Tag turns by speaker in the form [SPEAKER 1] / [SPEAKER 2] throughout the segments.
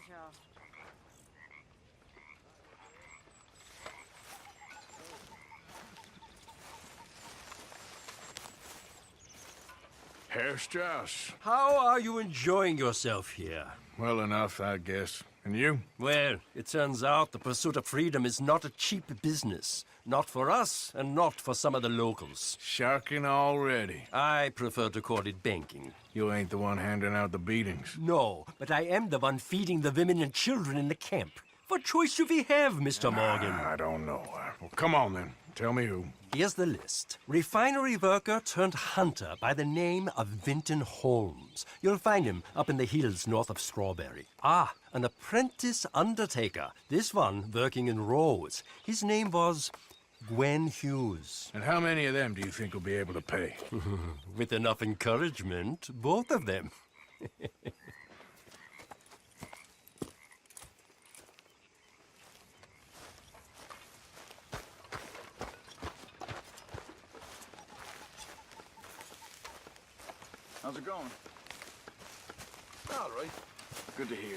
[SPEAKER 1] tell.
[SPEAKER 2] Herr Strauss.
[SPEAKER 3] How are you enjoying yourself here?
[SPEAKER 2] Well enough, I guess. And you?
[SPEAKER 3] Well, it turns out the pursuit of freedom is not a cheap business. Not for us, and not for some of the locals.
[SPEAKER 2] Sharking already.
[SPEAKER 3] I prefer to call it banking.
[SPEAKER 2] You ain't the one handing out the beatings.
[SPEAKER 3] No, but I am the one feeding the women and children in the camp. What choice do we have, Mr. Morgan?
[SPEAKER 2] I don't know. Well, come on then. Tell me who.
[SPEAKER 3] Here's the list. Refinery worker turned hunter by the name of Vinton Holmes. You'll find him up in the hills north of Strawberry. Ah, an apprentice undertaker. This one working in Rhodes. His name was Gwen Hughes.
[SPEAKER 2] And how many of them do you think will be able to pay?
[SPEAKER 3] With enough encouragement, both of them.
[SPEAKER 4] How's it going?
[SPEAKER 2] All right.
[SPEAKER 4] Good to hear.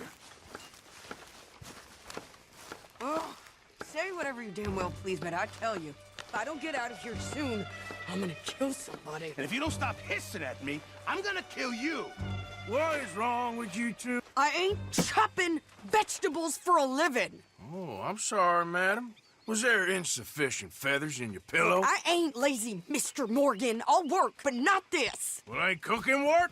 [SPEAKER 1] Oh, say whatever you damn well please, but I tell you, if I don't get out of here soon, I'm gonna kill somebody.
[SPEAKER 5] And if you don't stop hissing at me, I'm gonna kill you.
[SPEAKER 2] What is wrong with you two?
[SPEAKER 1] I ain't chopping vegetables for a living.
[SPEAKER 2] Oh, I'm sorry, madam. Was there insufficient feathers in your pillow?
[SPEAKER 1] I ain't lazy, Mr. Morgan. I'll work, but not this.
[SPEAKER 2] Well, ain't cooking work?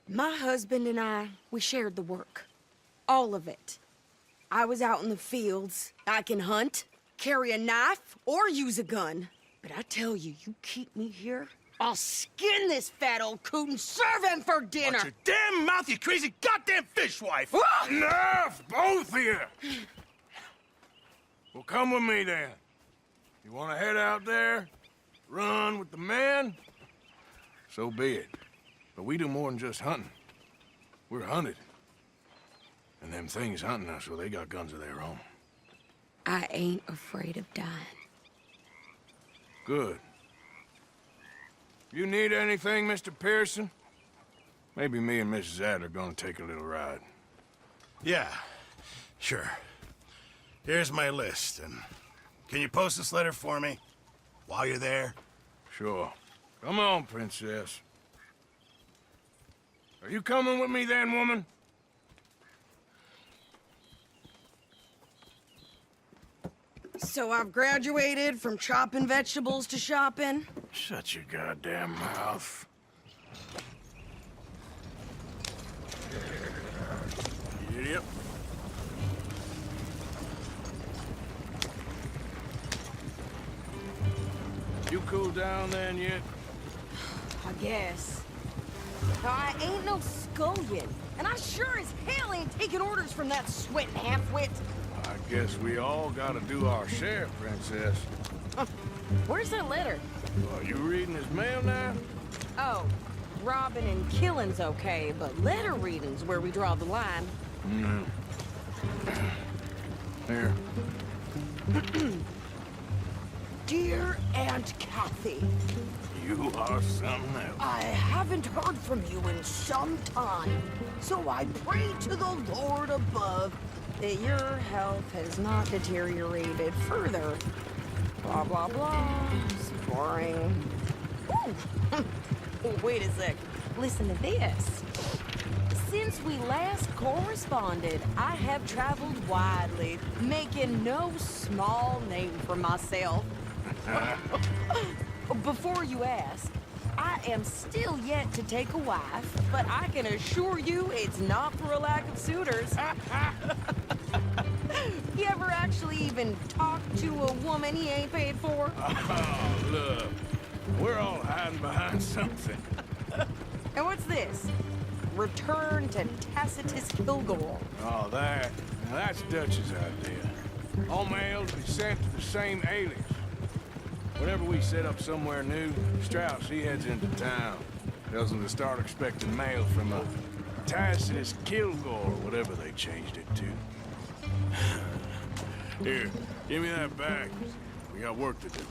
[SPEAKER 1] My husband and I, we shared the work. All of it. I was out in the fields. I can hunt, carry a knife, or use a gun. But I tell you, you keep me here, I'll skin this fat old coot and serve him for dinner.
[SPEAKER 5] Watch your damn mouth, you crazy goddamn fishwife!
[SPEAKER 2] Enough, both of you! Well, come with me then. You want to head out there, run with the men? So be it. But we do more than just hunting. We're hunted. And them things hunting us, well, they got guns of their own.
[SPEAKER 1] I ain't afraid of dying.
[SPEAKER 2] Good. You need anything, Mr. Pearson? Maybe me and Mrs. Adler are gonna take a little ride.
[SPEAKER 5] Yeah, sure. Here's my list, and can you post this letter for me while you're there?
[SPEAKER 2] Sure. Come on, Princess. Are you coming with me then, woman?
[SPEAKER 1] So I've graduated from chopping vegetables to shopping.
[SPEAKER 2] Shut your goddamn mouth. Yep. You cooled down then yet?
[SPEAKER 1] I guess. I ain't no scullion, and I sure as hell ain't taking orders from that sweating half-wit.
[SPEAKER 2] I guess we all gotta do our share, Princess.
[SPEAKER 1] Where's that letter?
[SPEAKER 2] Are you reading his mail now?
[SPEAKER 1] Oh, robbing and killing's okay, but letter reading's where we draw the line.
[SPEAKER 2] Mm. Here.
[SPEAKER 1] Dear Aunt Kathy,
[SPEAKER 2] You are something else.
[SPEAKER 1] I haven't heard from you in some time, so I pray to the Lord above that your health has not deteriorated further. Blah, blah, blah. It's boring. Ooh. Wait a sec. Listen to this. Since we last corresponded, I have traveled widely, making no small name for myself. Before you ask, I am still yet to take a wife, but I can assure you it's not for a lack of suitors. You ever actually even talked to a woman he ain't paid for?
[SPEAKER 2] Oh, look. We're all hiding behind something.
[SPEAKER 1] And what's this? Return to Tacitus Kilgore.
[SPEAKER 2] Oh, that. Now that's Dutch's idea. All mail to be sent to the same alias. Whenever we set up somewhere new, Strauss, he heads into town. Tells them to start expecting mail from a Tacitus Kilgore, whatever they changed it to. Here, give me that back. We got work to do.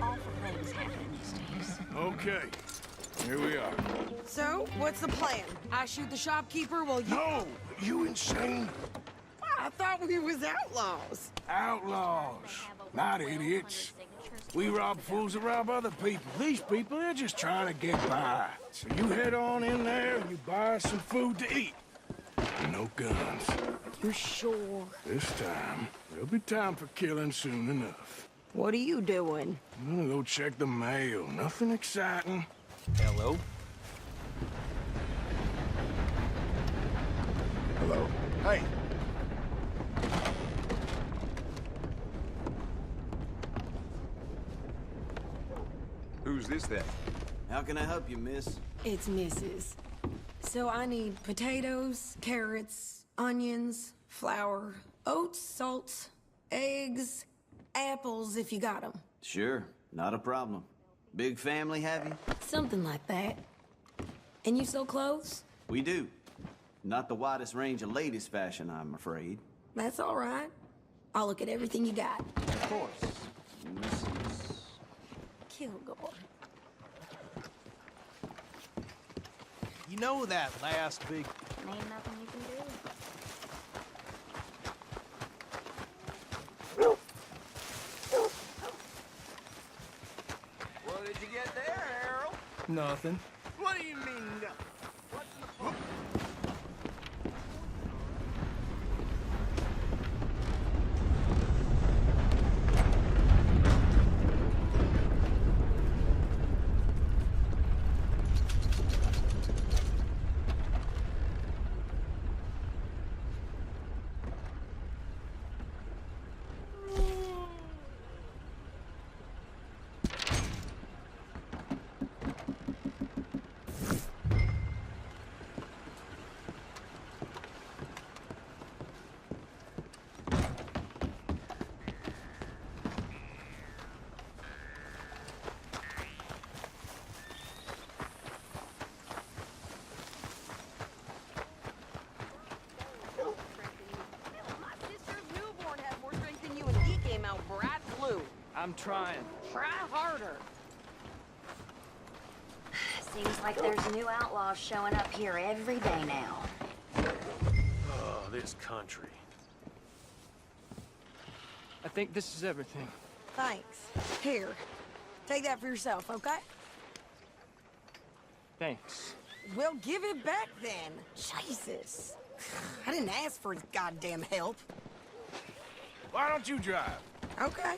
[SPEAKER 6] Awful things happen these days.
[SPEAKER 2] Okay, here we are.
[SPEAKER 1] So, what's the plan? I shoot the shopkeeper while you...
[SPEAKER 2] No! You insane?
[SPEAKER 1] I thought we was outlaws.
[SPEAKER 2] Outlaws, not idiots. We rob fools that rob other people. These people, they're just trying to get by. So you head on in there and you buy us some food to eat. No guns.
[SPEAKER 1] You're sure?
[SPEAKER 2] This time, there'll be time for killing soon enough.
[SPEAKER 1] What are you doing?
[SPEAKER 2] I'm gonna go check the mail. Nothing exciting.
[SPEAKER 3] Hello?
[SPEAKER 5] Hello? Hey.
[SPEAKER 7] Who's this then?
[SPEAKER 8] How can I help you, miss?
[SPEAKER 1] It's Mrs. So I need potatoes, carrots, onions, flour, oats, salt, eggs, apples if you got them.
[SPEAKER 8] Sure, not a problem. Big family, have you?
[SPEAKER 1] Something like that. And you sell clothes?
[SPEAKER 8] We do. Not the widest range of ladies' fashion, I'm afraid.
[SPEAKER 1] That's all right. I'll look at everything you got.
[SPEAKER 8] Of course, Mrs.
[SPEAKER 1] Kilgore.
[SPEAKER 9] You know that last big...
[SPEAKER 6] Ain't nothing you can do.
[SPEAKER 7] What did you get there, Harold?
[SPEAKER 9] Nothing.
[SPEAKER 7] What do you mean, nothing? What's the point?
[SPEAKER 9] I'm trying.
[SPEAKER 1] Try harder.
[SPEAKER 6] Seems like there's new outlaws showing up here every day now.
[SPEAKER 3] Oh, this country.
[SPEAKER 9] I think this is everything.
[SPEAKER 1] Thanks. Here. Take that for yourself, okay?
[SPEAKER 9] Thanks.
[SPEAKER 1] Well, give it back then. Jesus. I didn't ask for his goddamn help.
[SPEAKER 2] Why don't you drive?
[SPEAKER 1] Okay.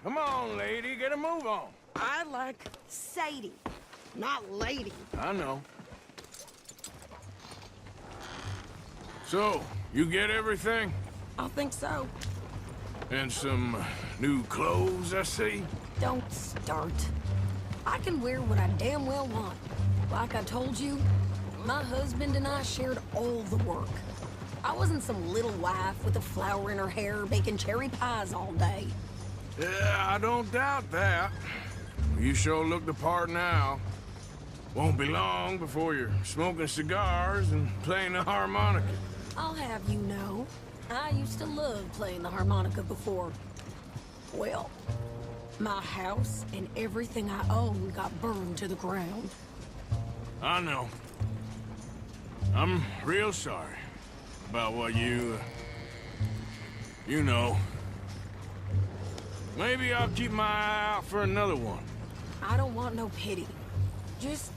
[SPEAKER 2] Come on, lady, get a move on.
[SPEAKER 1] I like Sadie, not lady.
[SPEAKER 2] I know. So, you get everything?
[SPEAKER 1] I think so.
[SPEAKER 2] And some new clothes, I see?
[SPEAKER 1] Don't start. I can wear what I damn well want. Like I told you, my husband and I shared all the work. I wasn't some little wife with a flower in her hair baking cherry pies all day.
[SPEAKER 2] Yeah, I don't doubt that. You sure look the part now. Won't be long before you're smoking cigars and playing the harmonica.
[SPEAKER 1] I'll have you know, I used to love playing the harmonica before. Well, my house and everything I own got burned to the ground.
[SPEAKER 2] I know. I'm real sorry about what you know. Maybe I'll keep my eye out for another one.
[SPEAKER 1] I don't want no pity. Just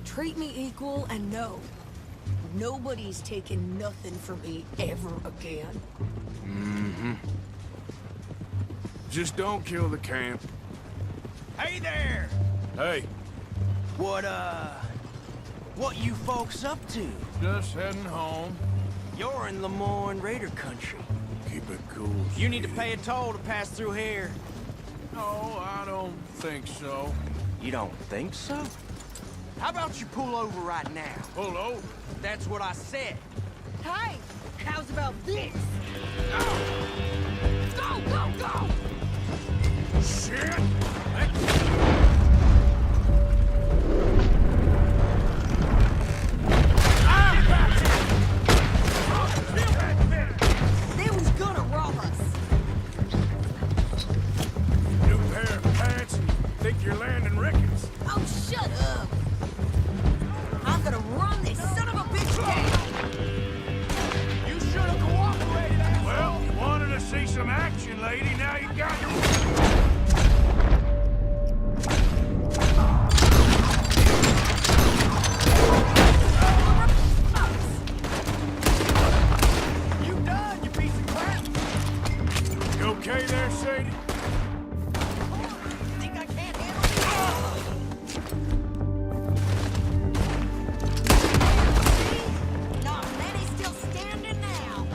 [SPEAKER 1] treat me equal and know nobody's taking nothing from me ever again.
[SPEAKER 2] Mm-hmm. Just don't kill the camp.
[SPEAKER 9] Hey there!
[SPEAKER 2] Hey,
[SPEAKER 9] What you folks up to?
[SPEAKER 2] just heading home.
[SPEAKER 9] You're in Lemoyne Raider country.
[SPEAKER 2] Keep it cool.
[SPEAKER 9] You need to
[SPEAKER 2] sweetie.
[SPEAKER 9] pay a toll to pass through here.
[SPEAKER 2] No, I don't think so.
[SPEAKER 9] You don't think so? How about you pull over right now?
[SPEAKER 2] Pull over.
[SPEAKER 9] That's what I said.
[SPEAKER 1] Hey, how's about this?
[SPEAKER 2] Go, go, go! Shit!
[SPEAKER 1] They was gonna rob us.
[SPEAKER 2] New pair of some action, lady. Now you got your...
[SPEAKER 7] You done, you piece of crap!
[SPEAKER 2] You okay there, Sadie?
[SPEAKER 1] Think I can't handle it? No, Lenny's still standing now.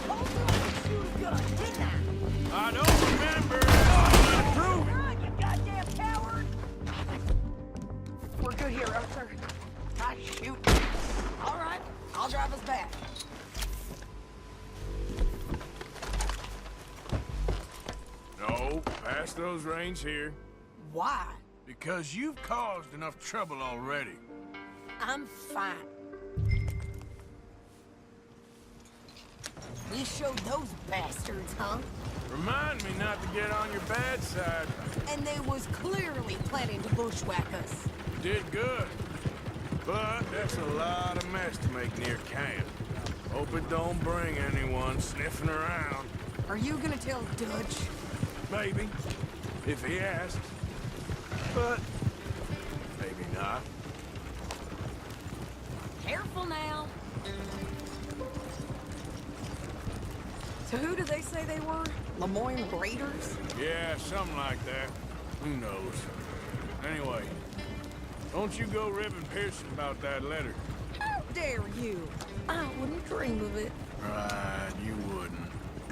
[SPEAKER 1] Told you I could shoot a gun, didn't I?
[SPEAKER 2] I don't remember. Oh, prove it.
[SPEAKER 1] Run, you goddamn coward! We're good here, Arthur. I shoot. All right, I'll drive us back.
[SPEAKER 2] No, pass those reins here.
[SPEAKER 1] Why?
[SPEAKER 2] Because you've caused enough trouble already.
[SPEAKER 1] I'm fine. We showed those bastards, huh?
[SPEAKER 2] Remind me not to get on your bad side.
[SPEAKER 1] And they was clearly planning to bushwhack us.
[SPEAKER 2] You did good. But that's a lot of mess to make near camp. Hope it don't bring anyone sniffing around.
[SPEAKER 1] Are you gonna tell Dutch?
[SPEAKER 2] Maybe, if he asks. But maybe not.
[SPEAKER 1] Careful now. So who do they say they were? Lemoyne Raiders?
[SPEAKER 2] Yeah, something like that. Who knows? Anyway, don't you go ribbing Pearson about that letter.
[SPEAKER 1] How dare you? I wouldn't dream of it.
[SPEAKER 2] Right, you wouldn't.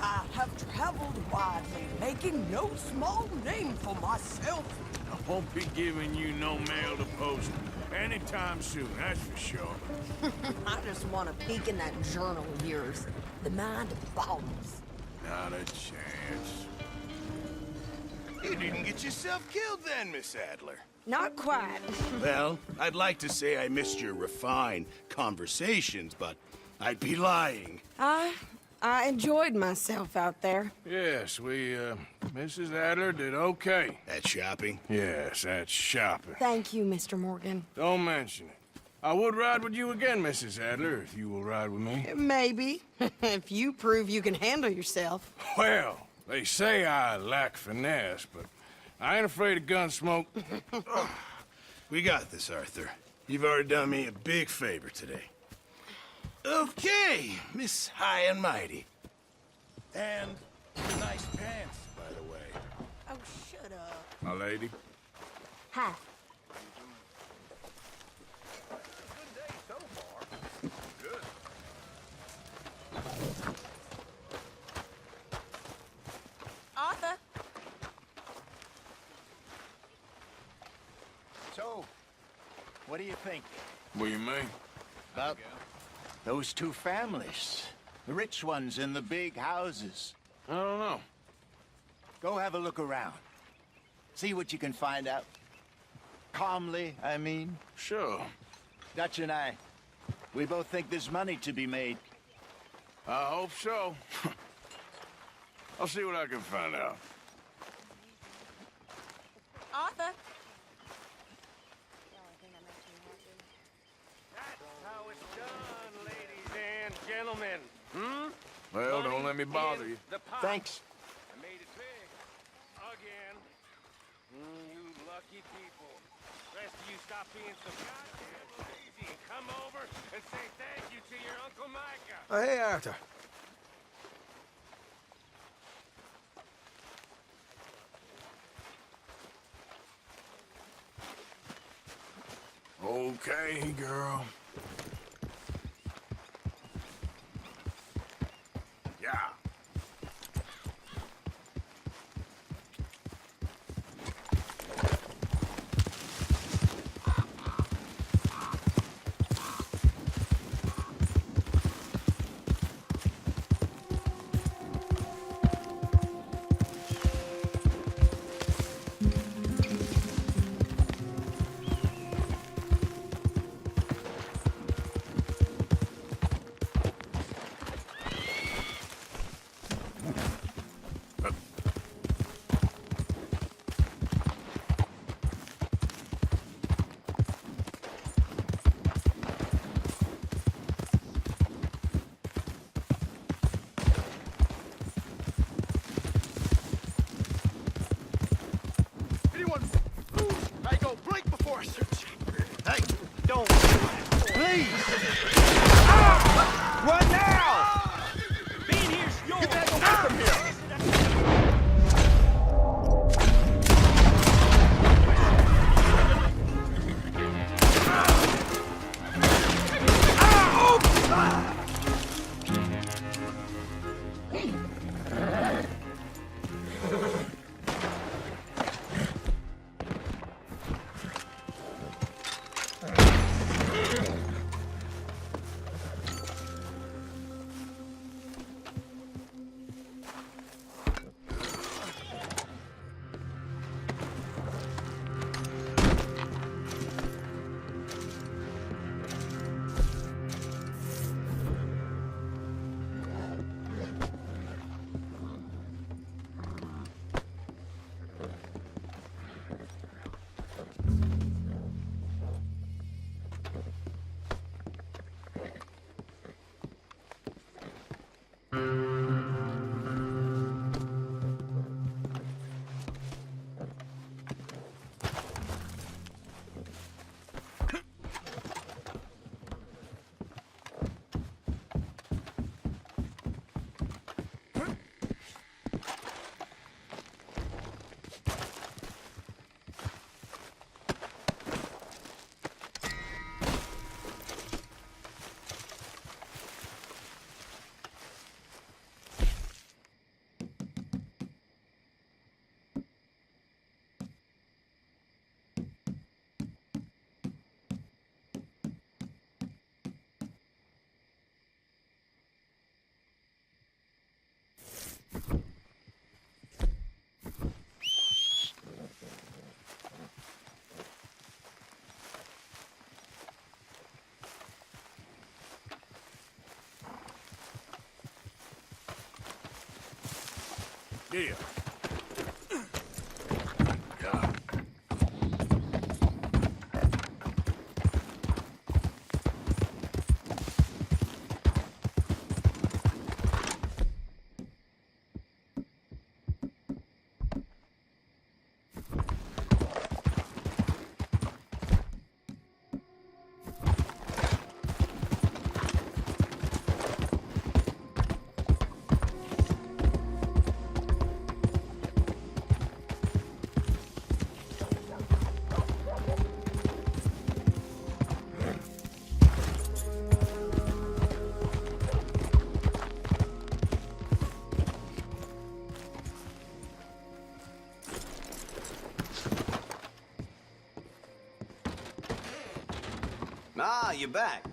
[SPEAKER 1] I have traveled widely, making no small name for myself.
[SPEAKER 2] I won't be giving you no mail to post anytime soon, that's for sure.
[SPEAKER 1] I just want to peek in that journal of yours. The mind boggles.
[SPEAKER 2] Not a chance.
[SPEAKER 5] You didn't get yourself killed then, Miss Adler.
[SPEAKER 1] Not quite.
[SPEAKER 5] Well, I'd like to say I missed your refined conversations, but I'd be lying.
[SPEAKER 1] I enjoyed myself out there.
[SPEAKER 2] Yes, Mrs. Adler did okay.
[SPEAKER 5] At shopping?
[SPEAKER 2] Yes, that's shopping.
[SPEAKER 1] Thank you, Mr. Morgan.
[SPEAKER 2] Don't mention it. I would ride with you again, Mrs. Adler, if you will ride with me.
[SPEAKER 1] Maybe. If you prove you can handle yourself.
[SPEAKER 2] Well, they say I lack finesse, but I ain't afraid of gun smoke.
[SPEAKER 5] We got this, Arthur. You've already done me a big favor today. Okay, Miss High and Mighty. And nice pants, by the way.
[SPEAKER 1] Oh, shut up.
[SPEAKER 2] My lady.
[SPEAKER 6] Hi.
[SPEAKER 7] Good day so far. Good.
[SPEAKER 1] Arthur.
[SPEAKER 9] So, what do you think
[SPEAKER 2] What do you mean?
[SPEAKER 9] about those two families? The rich ones in the big houses.
[SPEAKER 2] I don't know.
[SPEAKER 9] Go have a look around. See what you can find out. Calmly, I mean.
[SPEAKER 2] Sure.
[SPEAKER 9] Dutch and I, we both think there's money to be made.
[SPEAKER 2] I hope so. I'll see what I can find out.
[SPEAKER 1] Arthur.
[SPEAKER 7] How it's done, ladies and gentlemen. Hmm?
[SPEAKER 2] Well, don't let me bother you.
[SPEAKER 7] The pot.
[SPEAKER 9] Thanks.
[SPEAKER 7] I made it big. Again. You lucky people. Rest of you stop being so goddamn lazy and come over and say thank you to your Uncle Micah.
[SPEAKER 3] Oh, hey, Arthur.
[SPEAKER 2] Okay, girl. Yeah.
[SPEAKER 7] What now? Being here's yours. Get back away from here.
[SPEAKER 2] Yeah.
[SPEAKER 8] Ah, you're back.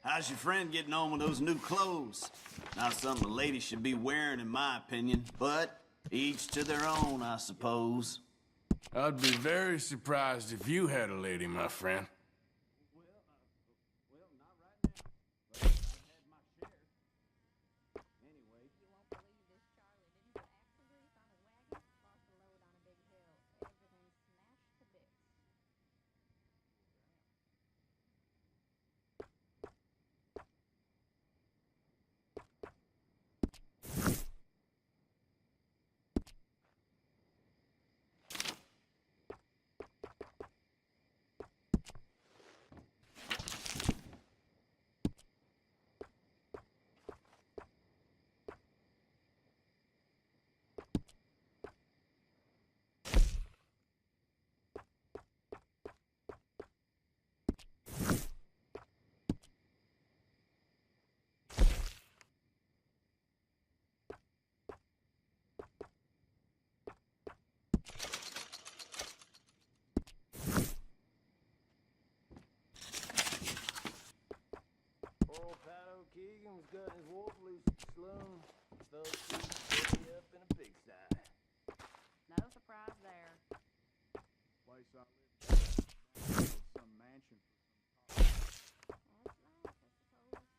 [SPEAKER 8] How's your friend getting on with those new clothes? Not something a lady should be wearing, in my opinion, but each to their own, I suppose.
[SPEAKER 2] I'd be very surprised if you had a lady, my friend.
[SPEAKER 7] Keegan's got his wolf loose at the saloon. Those two put me up in a pigsty.
[SPEAKER 6] No surprise there.
[SPEAKER 4] Place I live some mansion for some
[SPEAKER 6] That's nice, I suppose.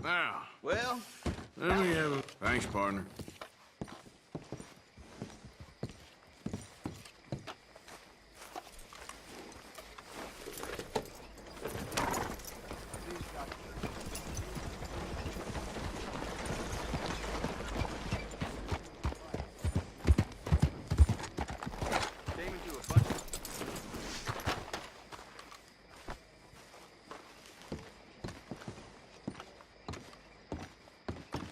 [SPEAKER 2] Now,
[SPEAKER 8] Well,
[SPEAKER 2] let me have a... Thanks, partner.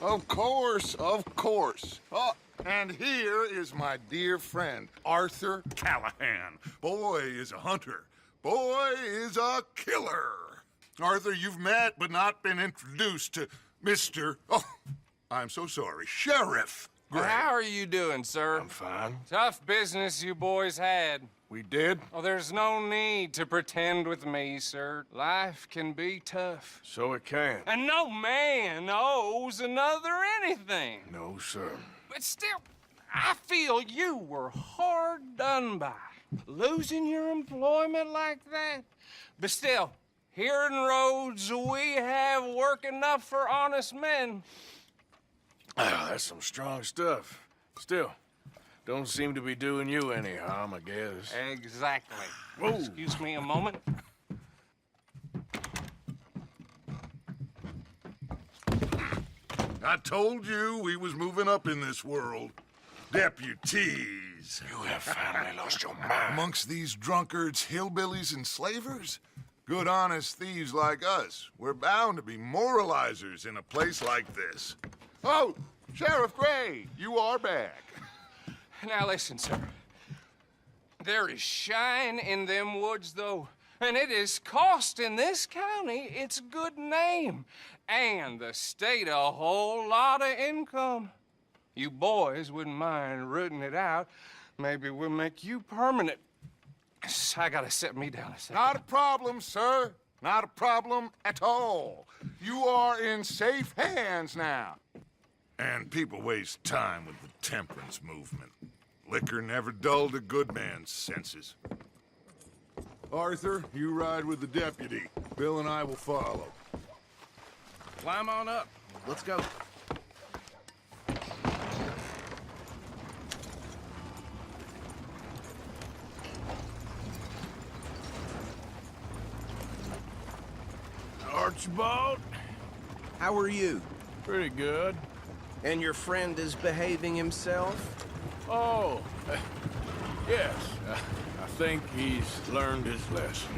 [SPEAKER 10] Of course, of course. Oh, and here is my dear friend, Arthur Callahan. Boy is a hunter. Boy is a killer. Arthur, you've met but not been introduced to Mr. Oh, I'm so sorry, Sheriff Gray.
[SPEAKER 7] How are you doing, sir?
[SPEAKER 2] I'm fine.
[SPEAKER 7] Tough business you boys had.
[SPEAKER 2] We did?
[SPEAKER 7] Oh, there's no need to pretend with me, sir. Life can be tough.
[SPEAKER 2] So it can.
[SPEAKER 7] And no man owes another anything.
[SPEAKER 2] No, sir.
[SPEAKER 7] But still, I feel you were hard done by. Losing your employment like that. But still, here in Rhodes, we have work enough for honest men.
[SPEAKER 2] Ah, that's some strong stuff. Still, don't seem to be doing you any harm, I guess.
[SPEAKER 7] Exactly.
[SPEAKER 2] Whoa.
[SPEAKER 7] Excuse me a moment.
[SPEAKER 10] I told you we was moving up in this world. Deputies.
[SPEAKER 2] You have finally lost your mind.
[SPEAKER 10] Amongst these drunkards, hillbillies, and slavers? Good, honest thieves like us. We're bound to be moralizers in a place like this. Oh, Sheriff Gray, you are back.
[SPEAKER 7] Now listen, sir. There is shine in them woods, though, and it is costing this county its good name and the state a whole lot of income. You boys wouldn't mind rooting it out. Maybe we'll make you permanent. I gotta set me down a second.
[SPEAKER 10] Not a problem, sir. Not a problem at all. You are in safe hands now. And people waste time with the temperance movement. Liquor never dulled a good man's senses. Arthur, you ride with the deputy. Bill and I will follow.
[SPEAKER 8] climb on up. Let's go.
[SPEAKER 2] Archibald?
[SPEAKER 11] How are you?
[SPEAKER 2] Pretty good.
[SPEAKER 11] And your friend is behaving himself?
[SPEAKER 2] Oh, yes. I think he's learned his lesson.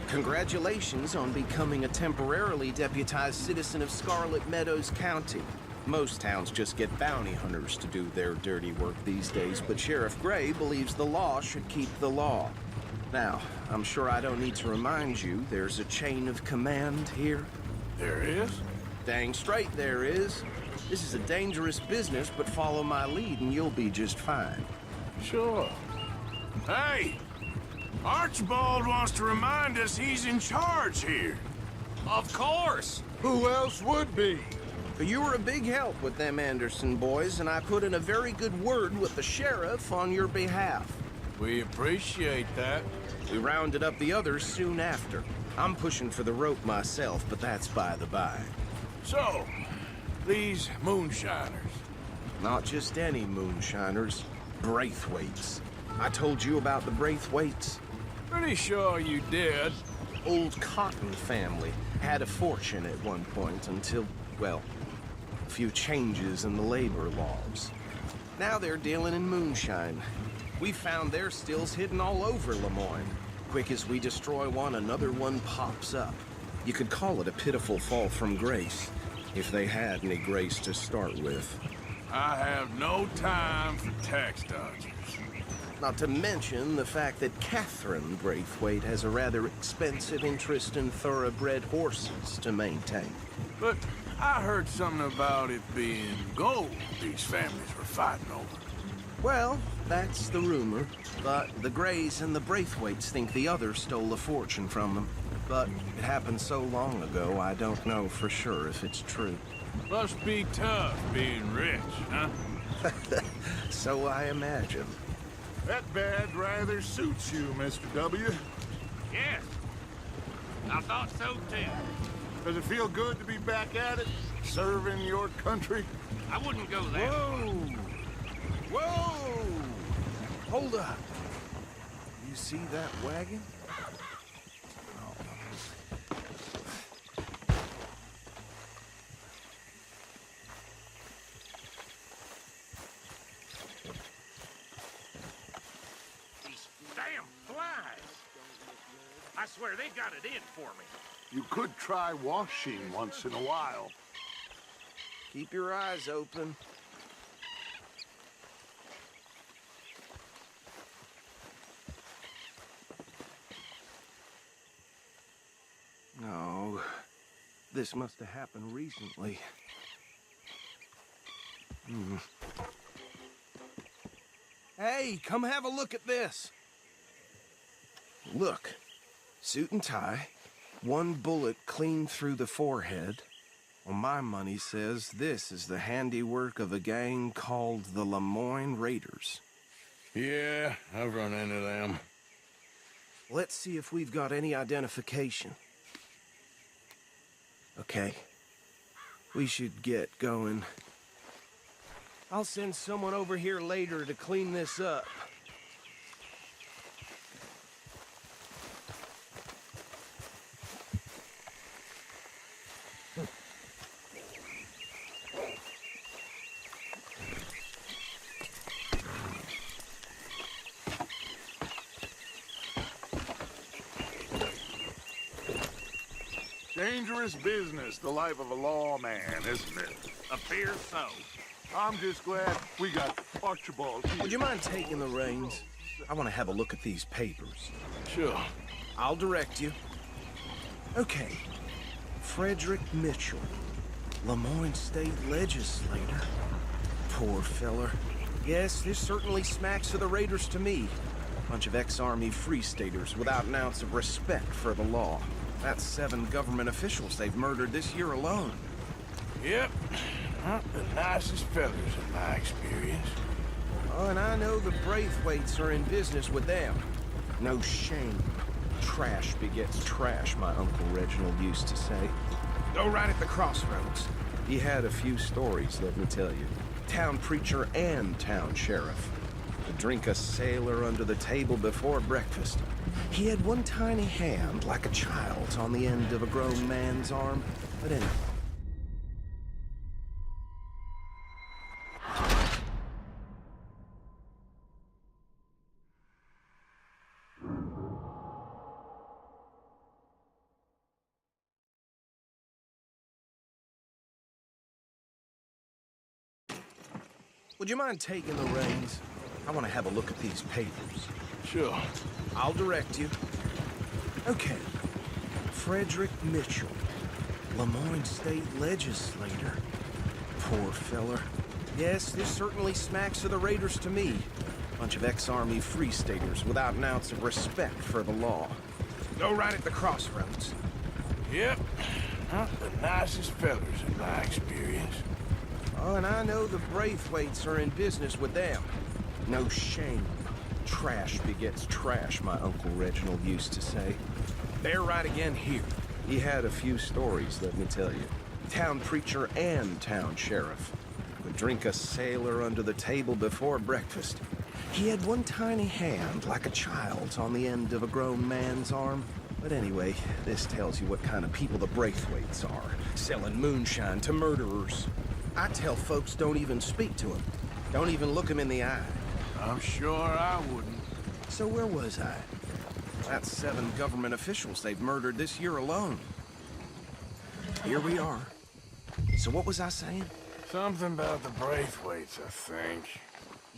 [SPEAKER 11] Congratulations on becoming a temporarily deputized citizen of Scarlet Meadows County. Most towns just get bounty hunters to do their dirty work these days, but Sheriff Gray believes the law should keep the law. Now, I'm sure I don't need to remind you, there's a chain of command here.
[SPEAKER 2] There is?
[SPEAKER 11] Dang straight there is. This is a dangerous business, but follow my lead and you'll be just fine.
[SPEAKER 2] Sure. Hey! Archibald wants to remind us he's in charge here.
[SPEAKER 7] Of course!
[SPEAKER 10] Who else would be?
[SPEAKER 11] You were a big help with them Anderson boys, and I put in a very good word with the sheriff on your behalf.
[SPEAKER 2] We appreciate that.
[SPEAKER 11] We rounded up the others soon after. I'm pushing for the rope myself, but that's by the by.
[SPEAKER 2] So, these moonshiners.
[SPEAKER 11] Not just any moonshiners, Braithwaites. I told you about the Braithwaites?
[SPEAKER 2] Pretty sure you did.
[SPEAKER 11] Old Cotton family had a fortune at one point until, well, a few changes in the labor laws. Now they're dealing in moonshine. We found their stills hidden all over Lemoyne. Quick as we destroy one, another one pops up. You could call it a pitiful fall from grace, if they had any grace to start with.
[SPEAKER 2] I have no time for tax dodgers.
[SPEAKER 11] Not to mention the fact that Catherine Braithwaite has a rather expensive interest in thoroughbred horses to maintain.
[SPEAKER 2] But I heard something about it being gold these families were fighting over.
[SPEAKER 11] Well, that's the rumor. But the Grays and the Braithwaites think the other stole a fortune from them. But it happened so long ago, I don't know for sure if it's true.
[SPEAKER 2] Must be tough being rich, huh?
[SPEAKER 11] So I imagine.
[SPEAKER 10] That badge rather suits you, Mr. W.
[SPEAKER 7] Yes. I thought so too.
[SPEAKER 10] Does it feel good to be back at it? serving your country?
[SPEAKER 7] I wouldn't go there.
[SPEAKER 11] Whoa! Whoa! Hold up. You see that wagon?
[SPEAKER 7] These damn flies. I swear they got it in for me.
[SPEAKER 10] You could try washing once in a while.
[SPEAKER 11] Keep your eyes open. No, this must have happened recently. Hey, come have a look at this. Look, suit and tie, one bullet clean through the forehead. Well, my money says this is the handiwork of a gang called the Lemoyne Raiders.
[SPEAKER 2] Yeah, I've run into them.
[SPEAKER 11] Let's see if we've got any identification. Okay. We should get going. I'll send someone over here later to clean this up.
[SPEAKER 10] Dangerous business, the life of a lawman, isn't it?
[SPEAKER 7] Appears so.
[SPEAKER 10] I'm just glad we got Archibald here.
[SPEAKER 11] Would you mind taking the reins? I want to have a look at these papers.
[SPEAKER 2] Sure.
[SPEAKER 11] I'll direct you. Okay. Frederick Mitchell, Lemoyne State Legislator. Poor feller. Yes, this certainly smacks of the Raiders to me. Bunch of ex-Army Free Staters without an ounce of respect for the law. That's 7 government officials they've murdered this year alone.
[SPEAKER 2] Yep. Not the nicest fellas in my experience.
[SPEAKER 11] Oh, and I know the Braithwaites are in business with them. No shame. Trash begets trash, my Uncle Reginald used to say. Go right at the crossroads. He had a few stories, let me tell you. Town preacher and town sheriff. To drink a sailor under the table before breakfast. He had one tiny hand, like a child's, on the end of a grown man's arm. But anyway. Would you mind taking the reins? I want to have a look at these papers.
[SPEAKER 2] Sure.
[SPEAKER 11] I'll direct you. Okay. Frederick Mitchell, Lemoyne State Legislator. Poor feller. Yes, this certainly smacks of the Raiders to me. Bunch of ex-Army Free Staters without an ounce of respect for the law. Go right at the crossroads.
[SPEAKER 2] Yep. Not the nicest fellas in my experience.
[SPEAKER 11] Oh, and I know the Braithwaites are in business with them. No shame. Trash begets trash, my Uncle Reginald used to say. They're right again here. He had a few stories, let me tell you. Town preacher and town sheriff. Would drink a sailor under the table before breakfast. He had one tiny hand, like a child's, on the end of a grown man's arm. But anyway, this tells you what kind of people the Braithwaites are. Selling moonshine to murderers. I tell folks don't even speak to him. Don't even look him in the eye.
[SPEAKER 2] I'm sure I wouldn't.
[SPEAKER 11] So where was I? That's 7 government officials they've murdered this year alone. Here we are. So what was I saying?
[SPEAKER 2] Something about the Braithwaites, I think.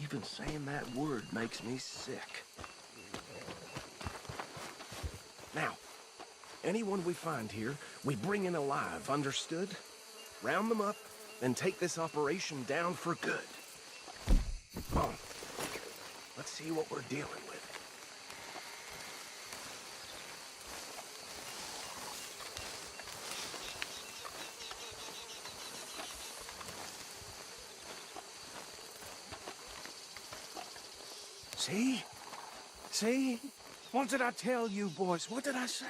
[SPEAKER 11] Even saying that word makes me sick. Now, anyone we find here, we bring in alive, understood? Round them up, and take this operation down for good. Come on. Let's see what we're dealing with. See? See? What did I tell you, boys? What did I say?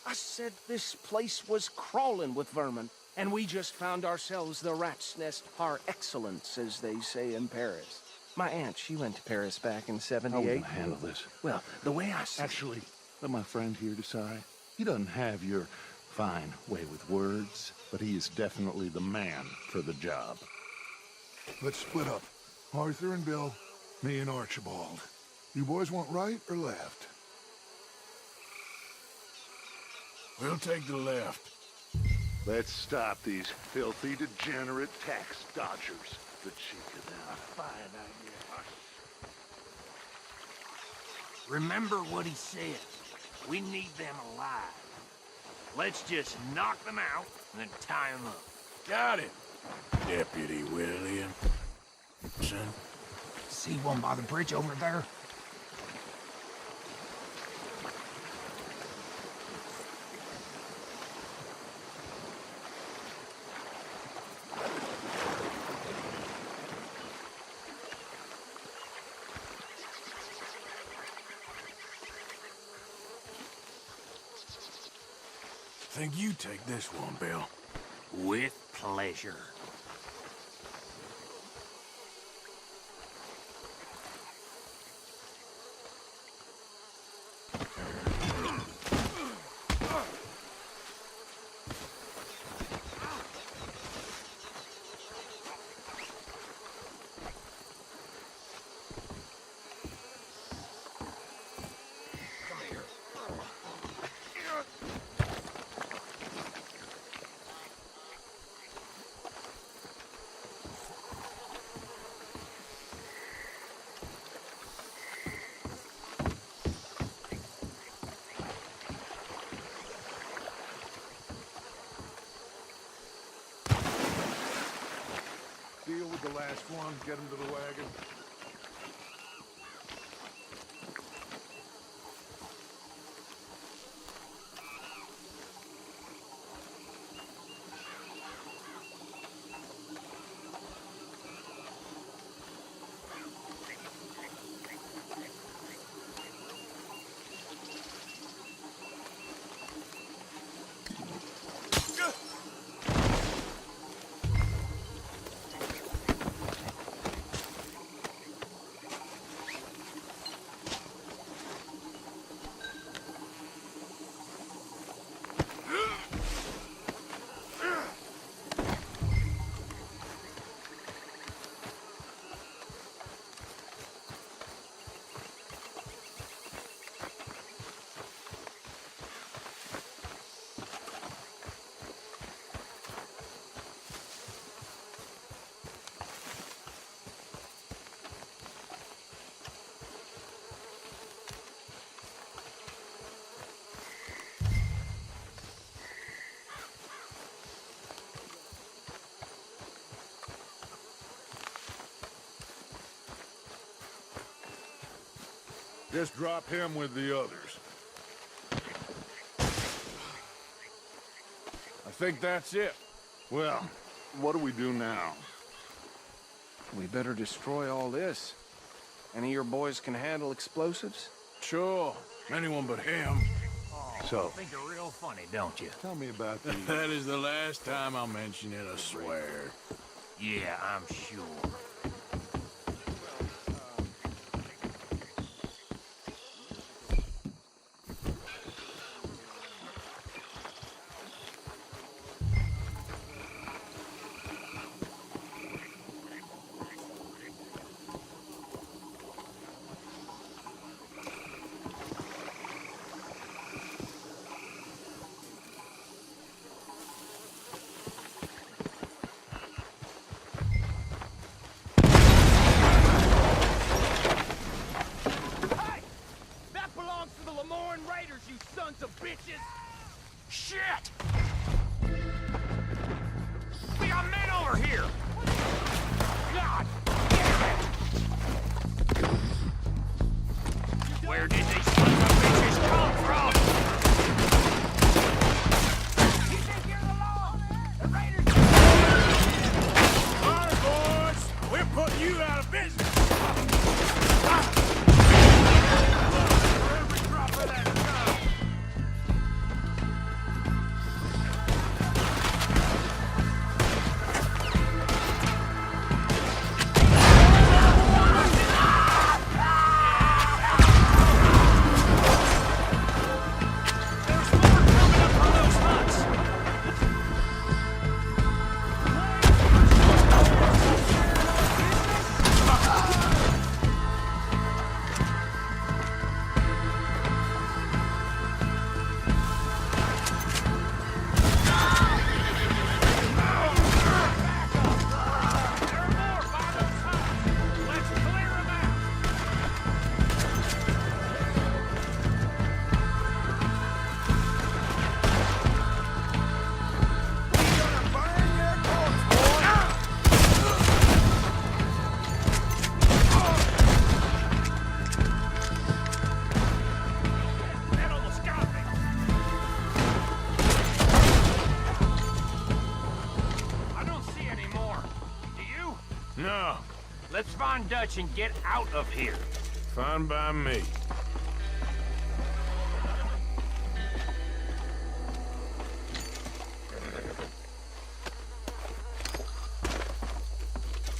[SPEAKER 11] I said this place was crawling with vermin. And we just found ourselves the rat's nest par excellence, as they say in Paris. My aunt, she went to Paris back in '78.
[SPEAKER 4] How are we gonna handle this?
[SPEAKER 11] Well, the way I see
[SPEAKER 4] Actually, let my friend here decide. He doesn't have your fine way with words, but he is definitely the man for the job.
[SPEAKER 12] Let's split up. Arthur and Bill, me and Archibald. You boys want right or left?
[SPEAKER 2] We'll take the left.
[SPEAKER 4] Let's stop these filthy, degenerate tax dodgers. The cheek of them. Fine idea.
[SPEAKER 7] Remember what he said. We need them alive. Let's just knock them out and then tie them up.
[SPEAKER 2] Got it, Deputy William. Son.
[SPEAKER 1] See one by the bridge over there?
[SPEAKER 2] Think you take this one, Bill.
[SPEAKER 7] With pleasure.
[SPEAKER 12] Deal with the last one, get him to the wagon.
[SPEAKER 10] Just drop him with the others.
[SPEAKER 2] I think that's it.
[SPEAKER 10] Well, what do we do now?
[SPEAKER 11] we better destroy all this. Any of your boys can handle explosives?
[SPEAKER 2] Sure. Anyone but him.
[SPEAKER 4] So,
[SPEAKER 7] You think you're real funny, don't you?
[SPEAKER 4] tell me about the...
[SPEAKER 2] That is the last time I'll mention it, I swear.
[SPEAKER 7] Yeah, I'm sure.
[SPEAKER 2] Shit! We got men over here! God damn it! Where did these sons of bitches come from? You think you're the law? The raiders... All right, boys! We're putting you out of business! For every drop of that gun!
[SPEAKER 7] on Dutch and get out of here.
[SPEAKER 2] Fine by me.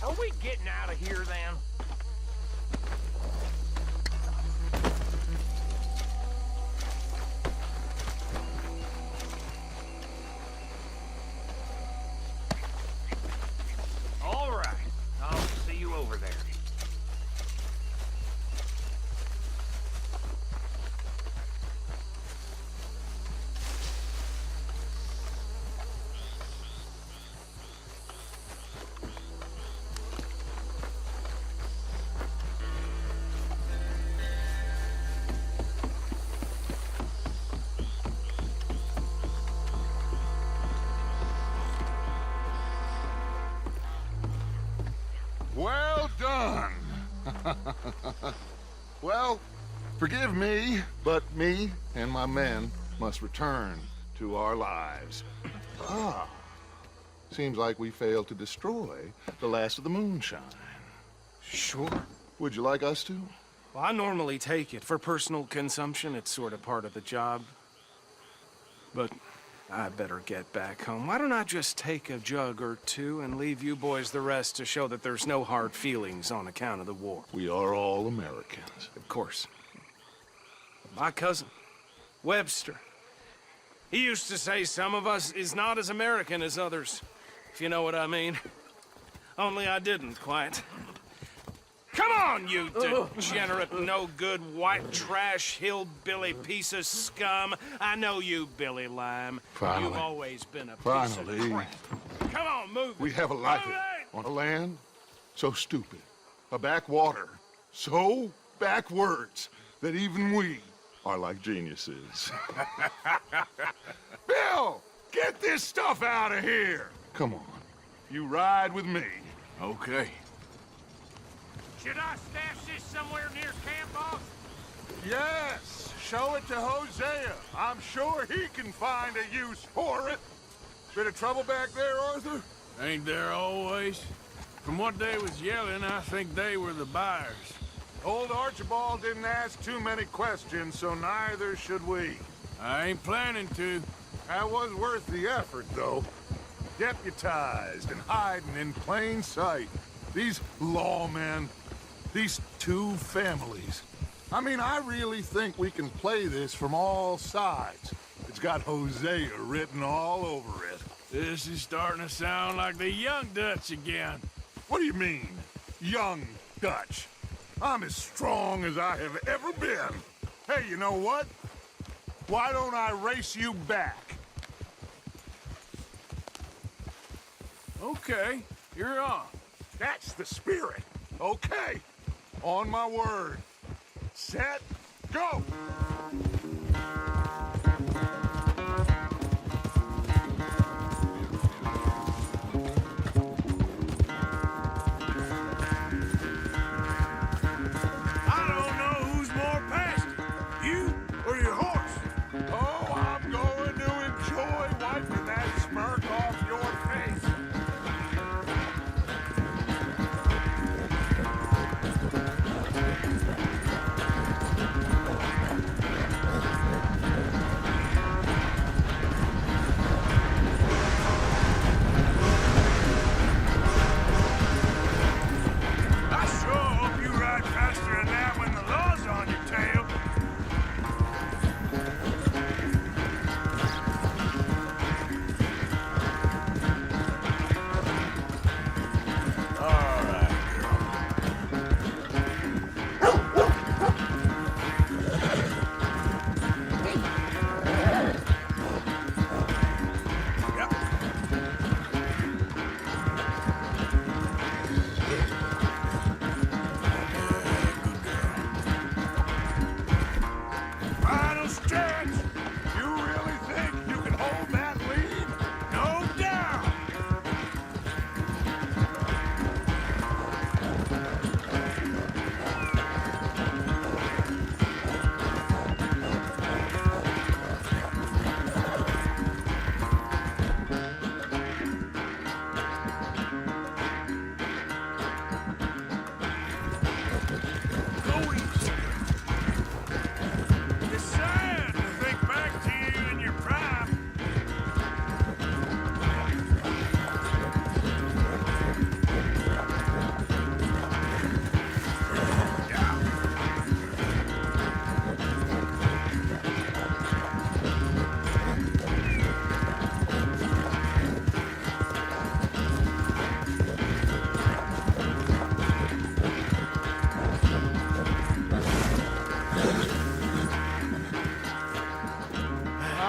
[SPEAKER 7] Are we getting out of here then? All right. I'll see you over there.
[SPEAKER 10] Well done. Well, forgive me, but me and my men must return to our lives. Ah, seems like we failed to destroy the last of the moonshine.
[SPEAKER 11] Sure.
[SPEAKER 10] Would you like us to?
[SPEAKER 11] Well, I normally take it. For personal consumption, it's sort of part of the job. But I better get back home. Why don't I just take a jug or two and leave you boys the rest to show that there's no hard feelings on account of the war?
[SPEAKER 10] We are all Americans.
[SPEAKER 11] Of course. My cousin, Webster, he used to say some of us is not as American as others, if you know what I mean. Only I didn't quite. Come on, you degenerate, no-good, white trash, hillbilly piece of scum. I know you, Billy Lime.
[SPEAKER 10] Finally.
[SPEAKER 11] You've always been a piece of crap. Come on, move.
[SPEAKER 10] We have a life on a land so stupid, a backwater so backwards that even we are like geniuses. Bill, get this stuff out of here. Come on, you ride with me.
[SPEAKER 2] Okay.
[SPEAKER 7] Should I stash this somewhere near camp, boss?
[SPEAKER 10] Yes, show it to Hosea. I'm sure he can find a use for it. Bit of trouble back there, Arthur?
[SPEAKER 2] Ain't there always? From what they was yelling, I think they were the buyers.
[SPEAKER 10] Old Archibald didn't ask too many questions, so neither should we.
[SPEAKER 2] I ain't planning to.
[SPEAKER 10] That was worth the effort, though. Deputized and hiding in plain sight. These lawmen, these two families. I mean, I really think we can play this from all sides. It's got Hosea written all over it.
[SPEAKER 2] This is starting to sound like the young Dutch again.
[SPEAKER 10] What do you mean, young Dutch? I'm as strong as I have ever been. Hey, you know what? Why don't I race you back?
[SPEAKER 2] Okay, you're on.
[SPEAKER 10] That's the spirit. Okay, on my word. Set, go!
[SPEAKER 2] I don't know who's more past it, you or your horse.
[SPEAKER 10] Oh, I'm going to enjoy wiping that smirk off your face.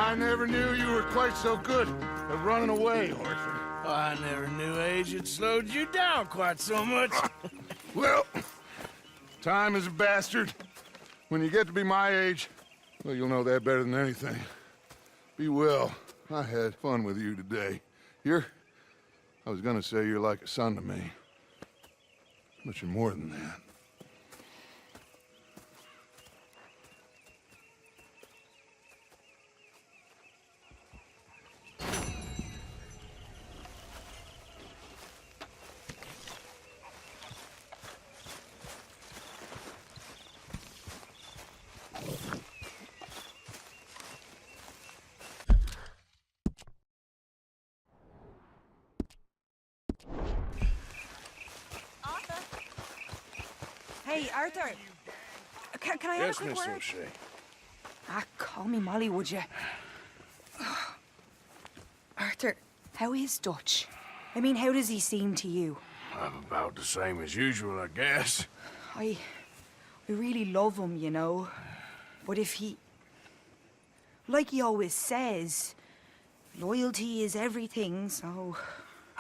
[SPEAKER 10] I never knew you were quite so good at running away, Arthur.
[SPEAKER 2] I never knew age had slowed you down quite so much.
[SPEAKER 10] Well, time is a bastard. When you get to be my age, well, you'll know that better than anything. Be well. I had fun with you today. I was gonna say you're like a son to me. But you're more than that.
[SPEAKER 1] Hey, Arthur. Can I have a quick
[SPEAKER 2] Miss
[SPEAKER 1] word?
[SPEAKER 2] O'Shea.
[SPEAKER 1] Call me Molly, would you? Arthur, how is Dutch? I mean, how does he seem to you?
[SPEAKER 2] I'm about the same as usual, I guess.
[SPEAKER 1] I really love him, you know. But if he... Like he always says, loyalty is everything, so...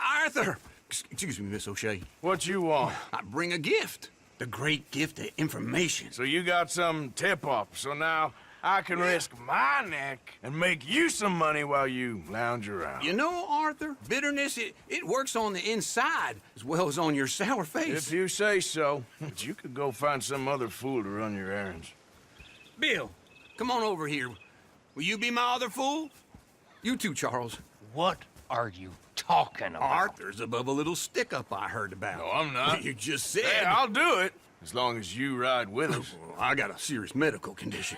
[SPEAKER 13] Arthur! Excuse me, Miss O'Shea.
[SPEAKER 2] What you want?
[SPEAKER 13] I bring a gift. The great gift of information.
[SPEAKER 2] So you got some tip-off, so now I can risk my neck and make you some money while you lounge around.
[SPEAKER 13] You know, Arthur, bitterness, it works on the inside as well as on your sour face.
[SPEAKER 2] If you say so, but you could go find some other fool to run your errands.
[SPEAKER 13] Bill, come on over here. Will you be my other fool? You too, Charles.
[SPEAKER 7] What are you talking about?
[SPEAKER 13] Arthur's above a little stick-up I heard about.
[SPEAKER 2] No, I'm not.
[SPEAKER 13] You just said...
[SPEAKER 2] Hey, I'll do it, as long as you ride with us.
[SPEAKER 13] I got a serious medical condition.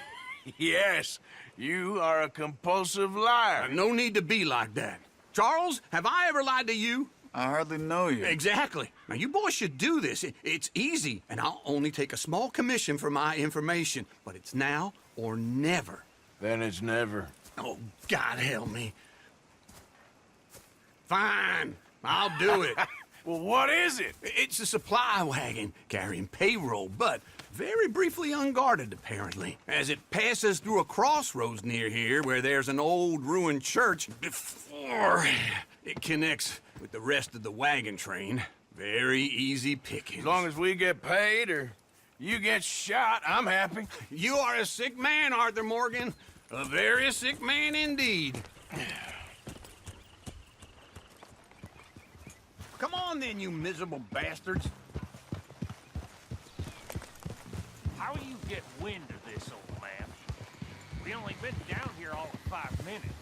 [SPEAKER 2] Yes, you are a compulsive liar.
[SPEAKER 13] No need to be like that. Charles, have I ever lied to you?
[SPEAKER 9] I hardly know you.
[SPEAKER 13] Exactly. Now, you boys should do this. It's easy, and I'll only take a small commission for my information. But it's now or never.
[SPEAKER 2] Then it's never.
[SPEAKER 13] Oh, God help me. Fine, I'll do it.
[SPEAKER 2] Well, what is it?
[SPEAKER 13] It's a supply wagon carrying payroll, but very briefly unguarded, apparently. As it passes through a crossroads near here where there's an old ruined church before it connects with the rest of the wagon train. Very easy pickings.
[SPEAKER 2] As long as we get paid or you get shot, I'm happy.
[SPEAKER 13] You are a sick man, Arthur Morgan. A very sick man indeed. Come on then, you miserable bastards.
[SPEAKER 7] How you get wind of this, old man? We only been down here all of 5 minutes.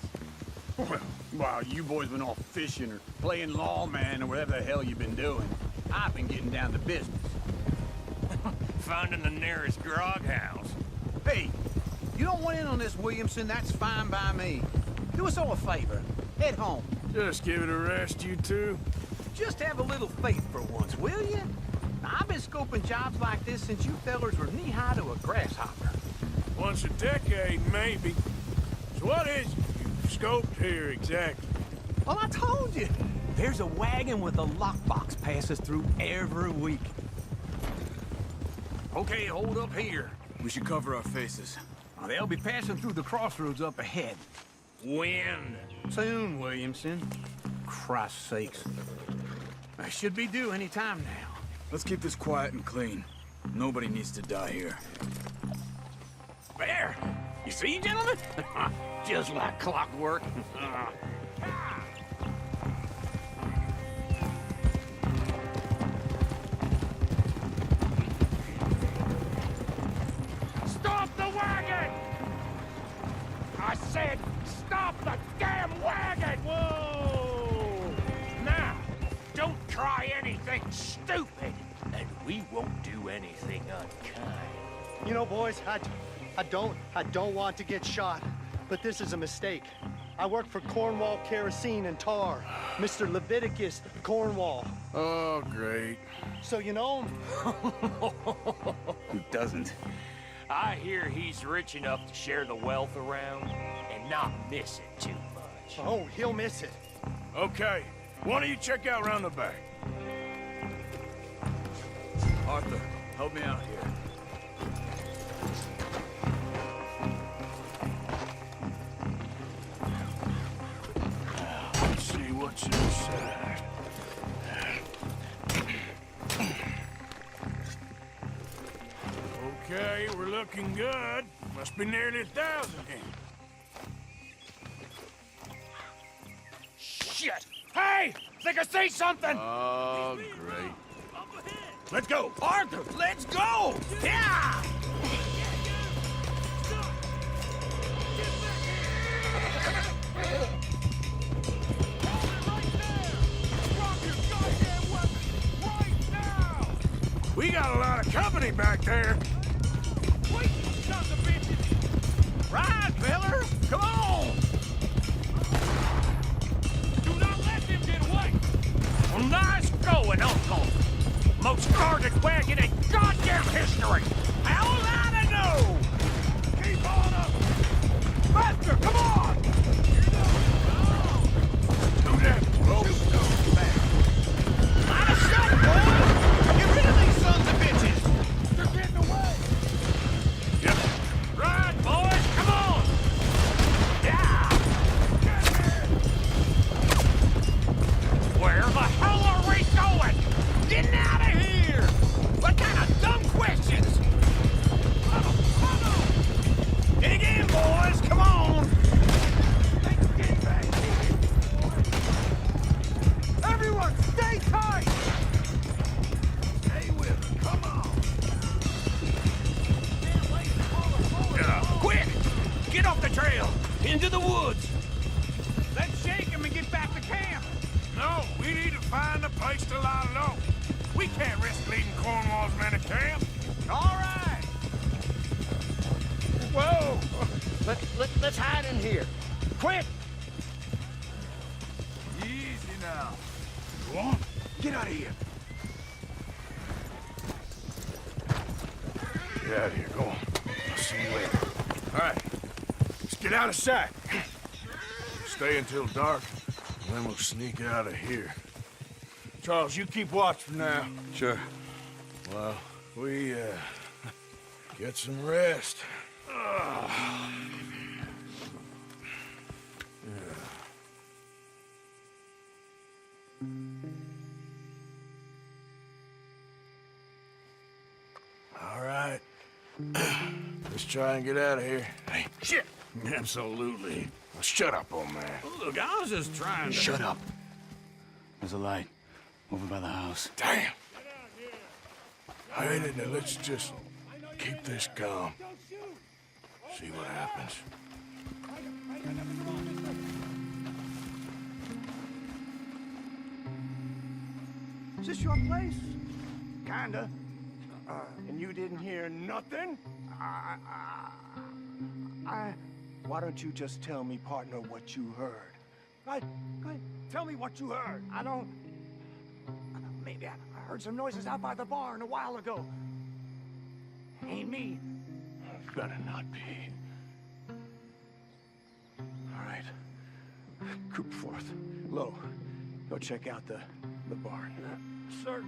[SPEAKER 13] Well, while you boys been off fishing or playing lawman or whatever the hell you've been doing, I've been getting down to business.
[SPEAKER 7] Finding the nearest grog house.
[SPEAKER 13] Hey, you don't want in on this, Williamson, that's fine by me. Do us all a favor. Head home.
[SPEAKER 2] Just give it a rest, you two.
[SPEAKER 13] Just have a little faith for once, will you? Now, I've been scoping jobs like this since you fellers were knee-high to a grasshopper.
[SPEAKER 2] Once a decade, maybe. So what is it you've scoped here exactly?
[SPEAKER 13] Well, I told you. There's a wagon with a lockbox passes through every week. Okay, hold up here.
[SPEAKER 14] We should cover our faces.
[SPEAKER 13] Now, they'll be passing through the crossroads up ahead.
[SPEAKER 7] When?
[SPEAKER 13] Soon, Williamson. Christ's sakes. I should be due any time now.
[SPEAKER 14] Let's keep this quiet and clean. Nobody needs to die here.
[SPEAKER 7] There! You see, gentlemen? Just like clockwork. Stop the wagon! I said, stop the damn wagon! Whoa! Now, don't try anything stupid, and we won't do anything unkind.
[SPEAKER 15] You know, boys, I don't want to get shot, but this is a mistake. I work for Cornwall Kerosene and Tar, Mr. Leviticus Cornwall.
[SPEAKER 2] Oh, great.
[SPEAKER 15] So you know him?
[SPEAKER 14] Who doesn't?
[SPEAKER 7] I hear he's rich enough to share the wealth around and not miss it too much.
[SPEAKER 15] Oh, he'll miss it.
[SPEAKER 2] Okay, why don't you check out round the back?
[SPEAKER 14] Arthur, help me out here.
[SPEAKER 2] Looking good. Must be nearly 1,000 here.
[SPEAKER 7] Shit! Hey! Think I see something!
[SPEAKER 2] Oh, great.
[SPEAKER 7] Let's go! Arthur, let's go! Yeah!
[SPEAKER 2] We got a lot of company back there.
[SPEAKER 7] Wait, sons of bitches! Ride, feller! Come on! Do not let them get away! Well, nice going, Uncle! Most guarded wagon in goddamn history! How was I to know? Keep on up! Faster, come on!
[SPEAKER 2] Do that, folks.
[SPEAKER 7] Line of sight, boys! Get rid of these sons of bitches! They're getting away!
[SPEAKER 2] Yep.
[SPEAKER 7] Ride, boys! Come on! Yeah! Where the hell are we going? Getting out of here! What kind of dumb questions? Dig in, boys! Come on! Everyone, stay tight! Stay with me, come on! Quick! Get off the trail! Into the woods! Let's shake him and get back to camp!
[SPEAKER 2] No, we need to find a place to lie low. We can't risk leading Cornwall's men to camp.
[SPEAKER 7] All right!
[SPEAKER 9] Whoa! Let's hide in here. Quick!
[SPEAKER 2] Easy now. Go on. Get out of here. Get out of here. Go on. I'll see you later. All right. Let's get out of sight. Stay until dark, and then we'll sneak out of here. Charles, you keep watch for now.
[SPEAKER 14] Sure.
[SPEAKER 2] Well, we, get some rest. All right. Let's try and get out of here.
[SPEAKER 7] Hey, shit!
[SPEAKER 2] Absolutely. Well, shut up, old man.
[SPEAKER 7] Look, I was just trying to...
[SPEAKER 14] Shut up. There's a light over by the house.
[SPEAKER 2] Damn. All right, now let's just keep this calm. See what happens.
[SPEAKER 9] Is this your place? Kinda. And you didn't hear nothing? Why don't you just tell me, partner, what you heard? Go ahead. Tell me what you heard. I don't... Maybe I heard some noises out by the barn a while ago. Ain't me.
[SPEAKER 2] Better not be.
[SPEAKER 9] All right. Group forth. Low. Go check out the barn. Sir.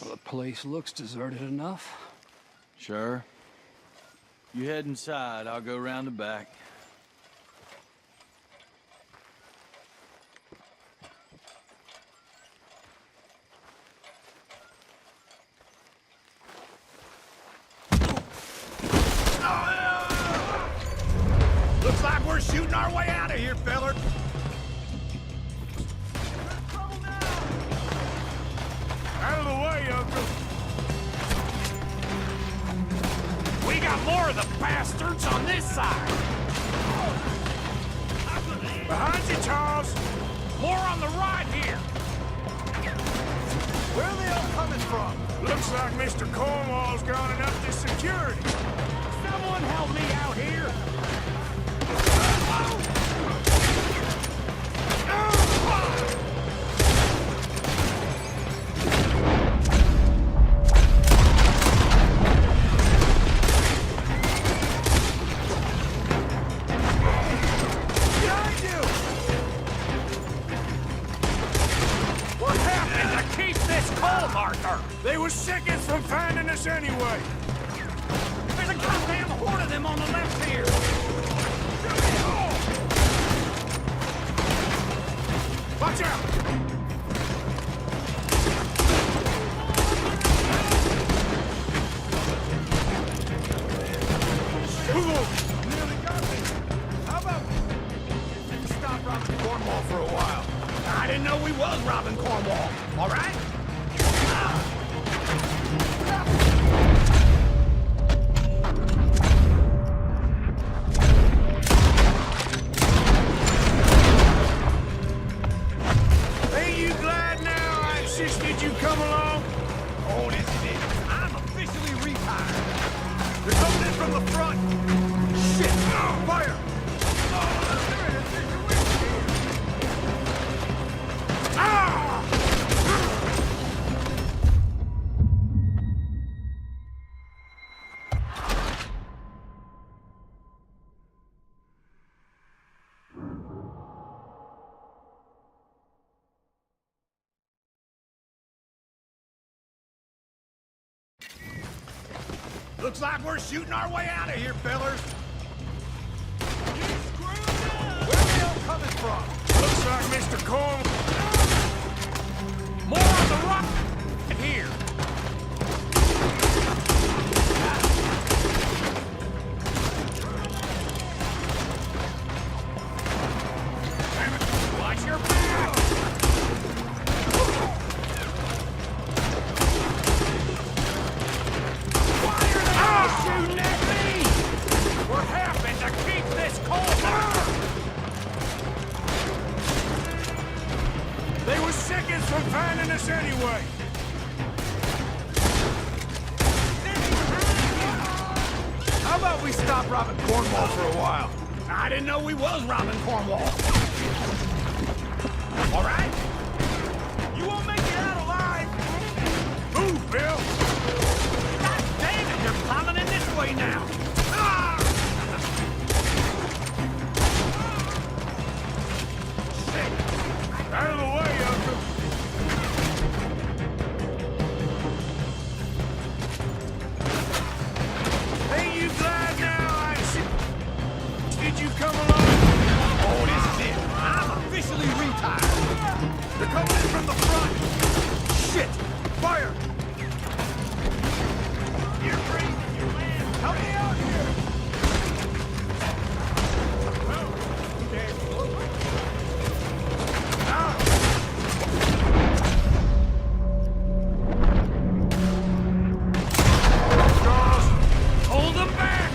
[SPEAKER 14] Well, the place looks deserted enough.
[SPEAKER 16] Sure. You head inside, I'll go round the back.
[SPEAKER 7] Looks like we're shooting our way out of here, feller.
[SPEAKER 2] Out of the way, Uncle.
[SPEAKER 7] We got more of the bastards on this side.
[SPEAKER 2] Behind you, Charles.
[SPEAKER 7] More on the right here.
[SPEAKER 9] Where are they all coming from?
[SPEAKER 2] Looks like Mr. Cornwall's gone and upped his security.
[SPEAKER 7] Someone help me out here.
[SPEAKER 9] Behind you!
[SPEAKER 7] fault, Arthur! They were seconds from finding us anyway! There's a goddamn horde of them on the left here! Watch out! Nearly got me. How about stop robbing Cornwall for a while? I didn't know we was robbing Cornwall. All right? Ain't you glad now I insisted you come along? Oh, this is it. I'm officially retired. They're coming in from the front. Shit! Fire! Looks like we're shooting our way out of here, fellers. Where are they all coming from? Looks like Mr. Corn. More on the rock here. Watch your back. Shooting at me! We're having to keep this cold. They were seconds from finding us anyway. How about we stop robbing Cornwall for a while? I didn't know we was robbing Cornwall. All right? You won't make it out alive. Move, Bill. They're climbing in this way now! Ah! Shit! Out of the way, Uncle! Ain't you glad now I did you come along? Oh, this is it! I'm officially retired! They're coming in from the front! Shit! Fire! You're crazy, you man! Help me out here! Well, okay. Charles, hold them back!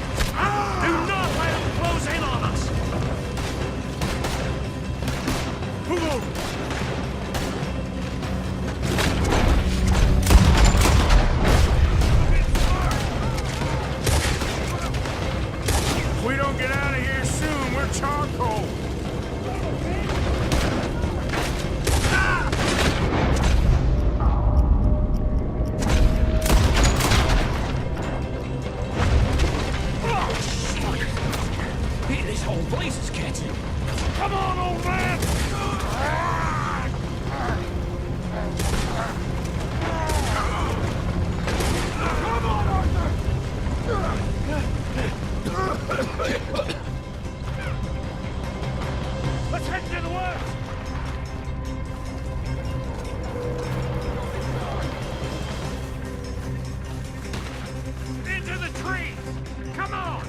[SPEAKER 7] Do not let them close in on us! Move over! If we don't get out of here soon, we're charcoal. Hey, this whole place is catching. Come on, old man! Come on, Arthur! Let's head to the woods! Into the trees! Come on!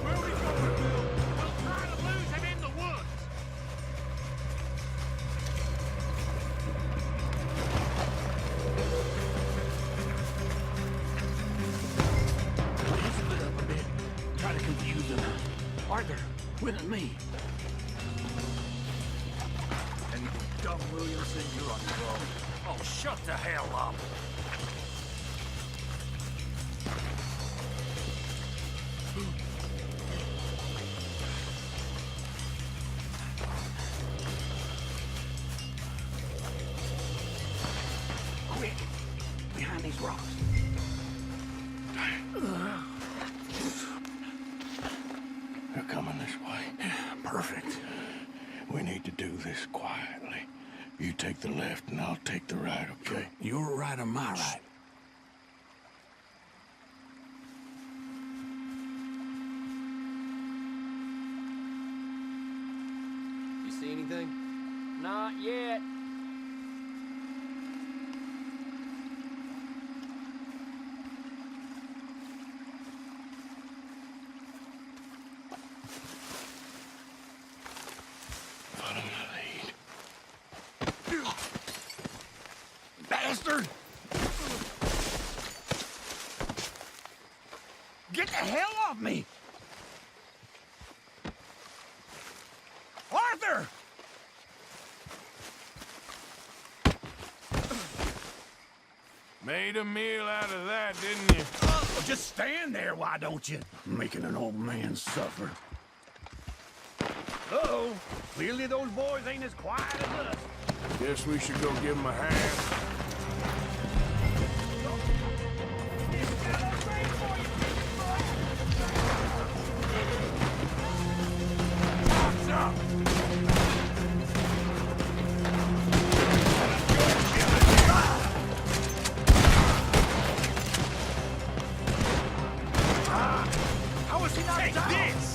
[SPEAKER 7] Where are we going, Bill? We'll try to lose him in the woods! Split up a bit. Try to confuse them. Arthur, with me.
[SPEAKER 14] Anything dumb, Williamson, you're on your own.
[SPEAKER 7] Oh, shut the hell up!
[SPEAKER 13] Quick! Behind these rocks. They're coming this way. Perfect.
[SPEAKER 17] We need to do this quietly. You take the left and I'll take the right, okay?
[SPEAKER 13] Your right or my right?
[SPEAKER 11] You see anything?
[SPEAKER 7] Not yet.
[SPEAKER 17] Follow my lead.
[SPEAKER 9] Bastard! Get the hell off me! Arthur!
[SPEAKER 2] Made a meal out of that, didn't you?
[SPEAKER 9] Just stand there, why don't you?
[SPEAKER 17] Making an old man suffer.
[SPEAKER 9] Uh-oh. Clearly those boys ain't as quiet as us.
[SPEAKER 2] Guess we should go give him a hand.
[SPEAKER 9] What's up? How is he not down? This!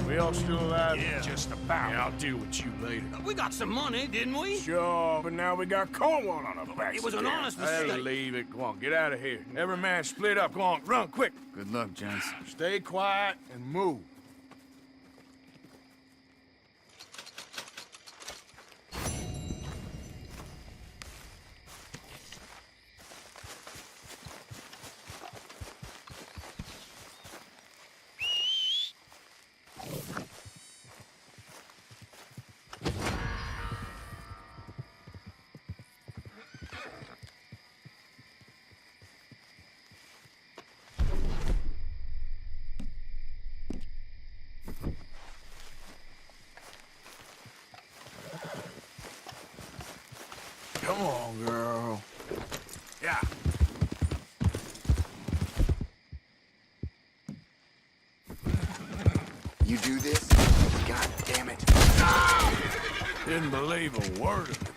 [SPEAKER 2] We all still alive?
[SPEAKER 9] Yeah, just about.
[SPEAKER 2] Yeah, I'll deal with you later.
[SPEAKER 13] We got some money, didn't we?
[SPEAKER 2] Sure, but now we got Cornwall on our backs.
[SPEAKER 13] It was an
[SPEAKER 2] again.
[SPEAKER 13] honest
[SPEAKER 2] Hey,
[SPEAKER 13] mistake.
[SPEAKER 2] leave it. Come on, get out of here. Every man split up. Go on, run, quick.
[SPEAKER 14] Good luck, gents.
[SPEAKER 2] Stay quiet and move. Come on, girl.
[SPEAKER 9] Yeah.
[SPEAKER 18] You do this? God damn it.
[SPEAKER 2] Didn't believe a word of it.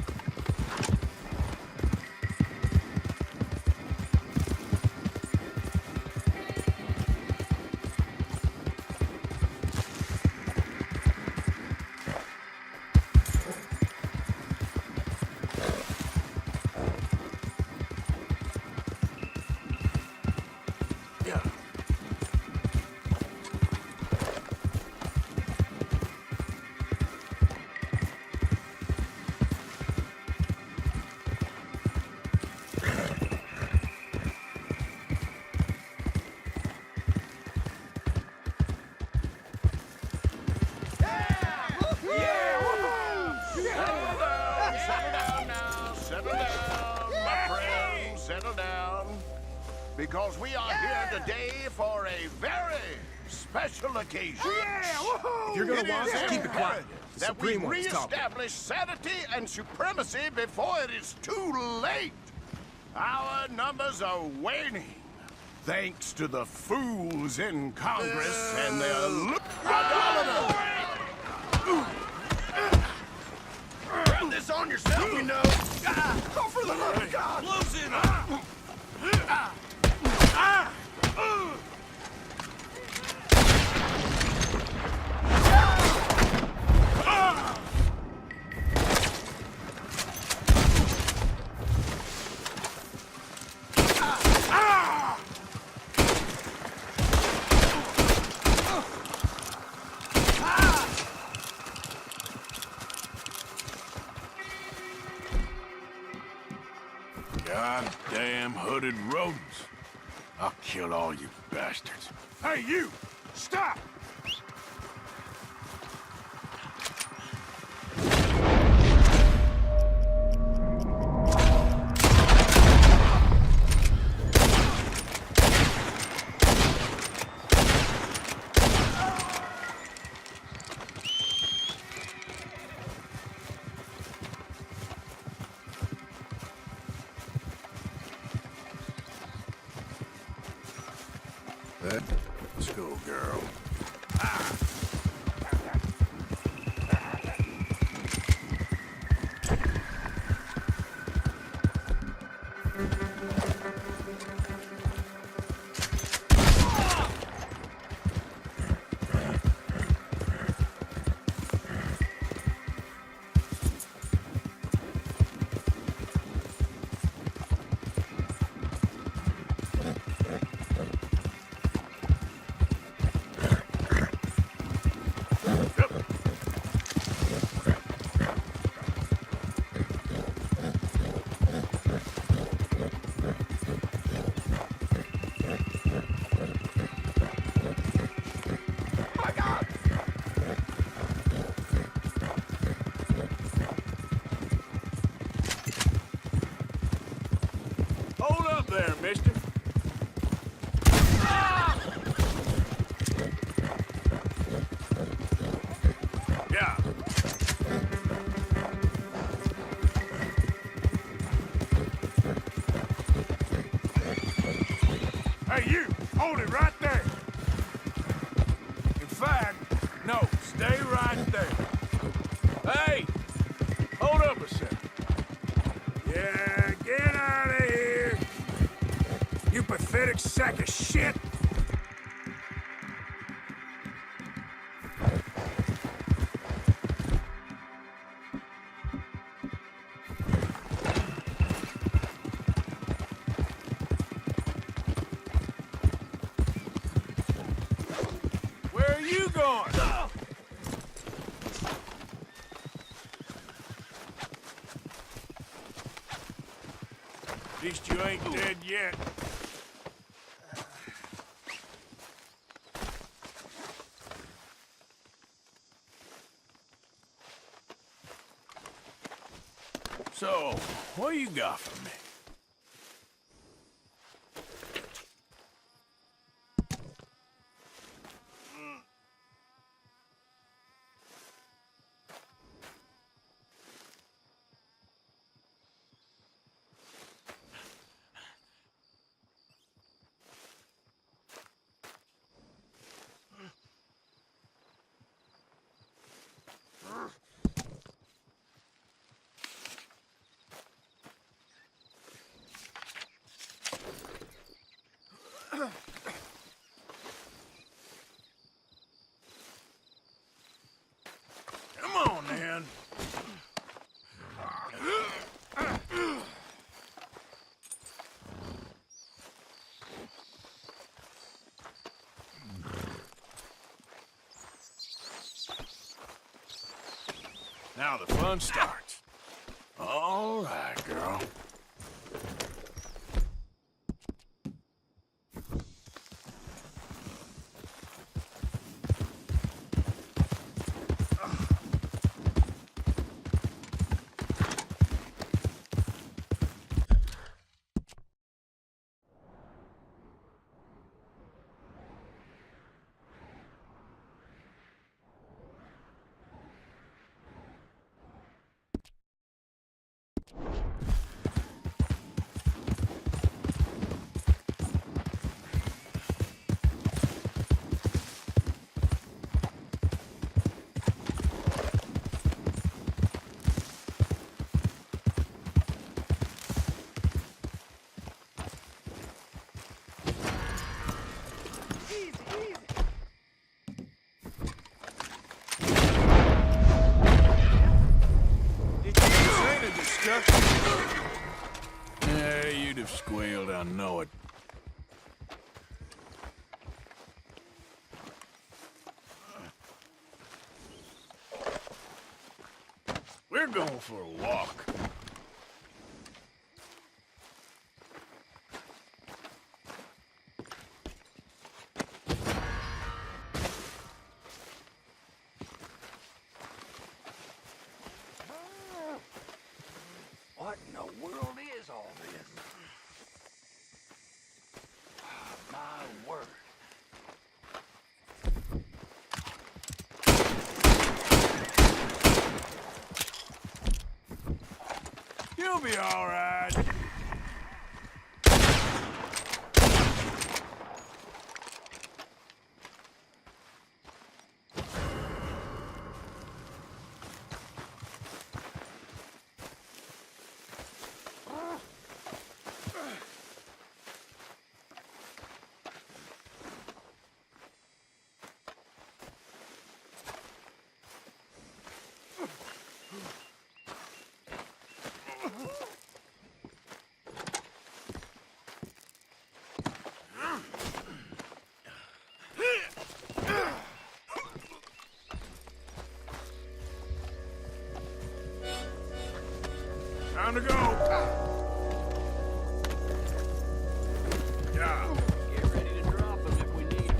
[SPEAKER 10] Because we are here today for a very special occasion.
[SPEAKER 9] If
[SPEAKER 10] you're gonna want
[SPEAKER 9] to
[SPEAKER 10] keep it quiet.
[SPEAKER 9] The
[SPEAKER 10] That we
[SPEAKER 9] Supreme One's talking.
[SPEAKER 10] reestablish sanity and supremacy before it is too late. Our numbers are waning, thanks to the fools in Congress and their
[SPEAKER 9] Grab this on yourself, you know. Oh, for the love of God.
[SPEAKER 13] Close in.
[SPEAKER 2] Goddamn hooded rodents. I'll kill all you bastards.
[SPEAKER 9] Hey, you! Stop!
[SPEAKER 2] Let's go, girl. There, mister. Yeah. Hey, you! Hold it right there! In fact, no, stay right there. Hey! Hold up a second. Yeah, get out of here! You pathetic sack of shit! Where are you going? At least you ain't dead yet. So, what you got for me? Come on, man. Now the fun starts. All right, girl. Yeah, you'd have squealed, I know it. We're going for a walk.
[SPEAKER 9] What in the world is all this? My word.
[SPEAKER 2] You'll be all right.
[SPEAKER 10] Time to go. Yeah.
[SPEAKER 11] Get ready to drop them if we need to.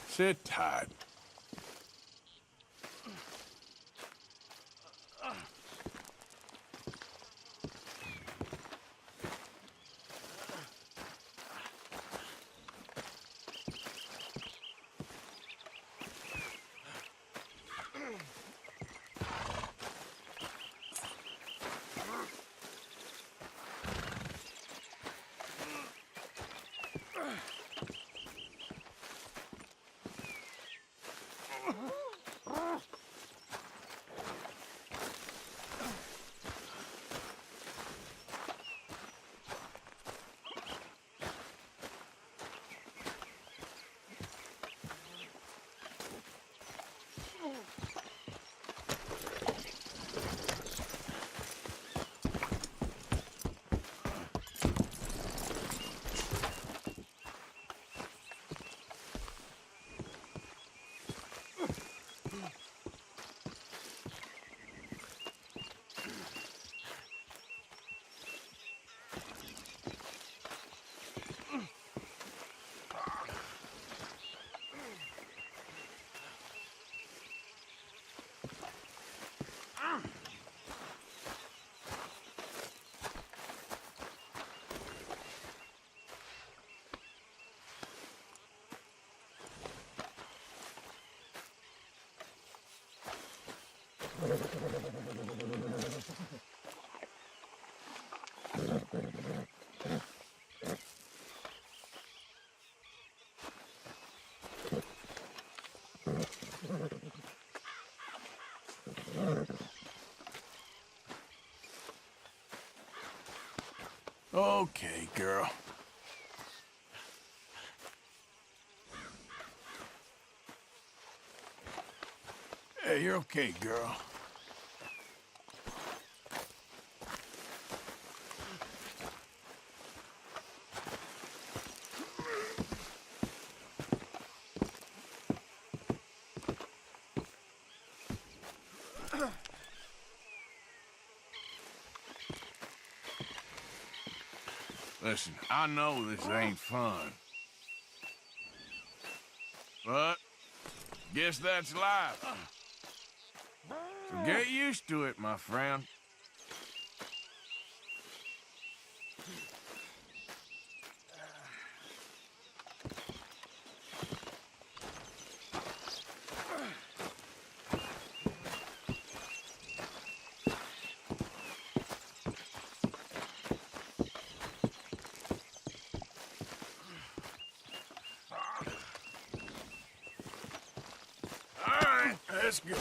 [SPEAKER 2] Sit tight. Okay, girl. Hey, you're okay, girl. Listen, I know this ain't fun. But, guess that's life. So get used to it, my friend. That's good.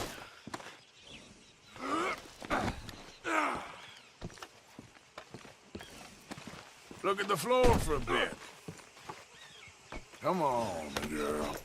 [SPEAKER 2] Look at the floor for a bit. Come on, girl.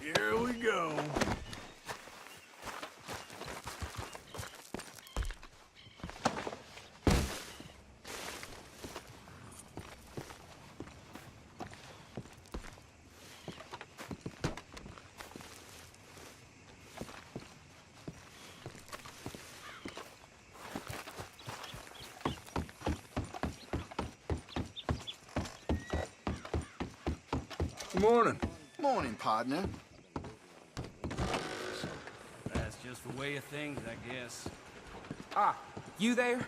[SPEAKER 2] Here we go. Good morning.
[SPEAKER 18] Morning, partner.
[SPEAKER 19] That's just the way of things, I guess. Ah, you there?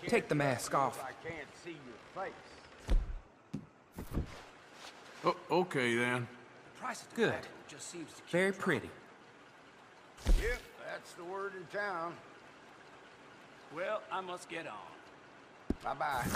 [SPEAKER 19] Take the mask off.
[SPEAKER 7] I can't see your face.
[SPEAKER 2] Oh, okay, then.
[SPEAKER 19] Good. Very pretty.
[SPEAKER 7] Yep, that's the word in town.
[SPEAKER 19] Well, I must get on.
[SPEAKER 7] Bye-bye.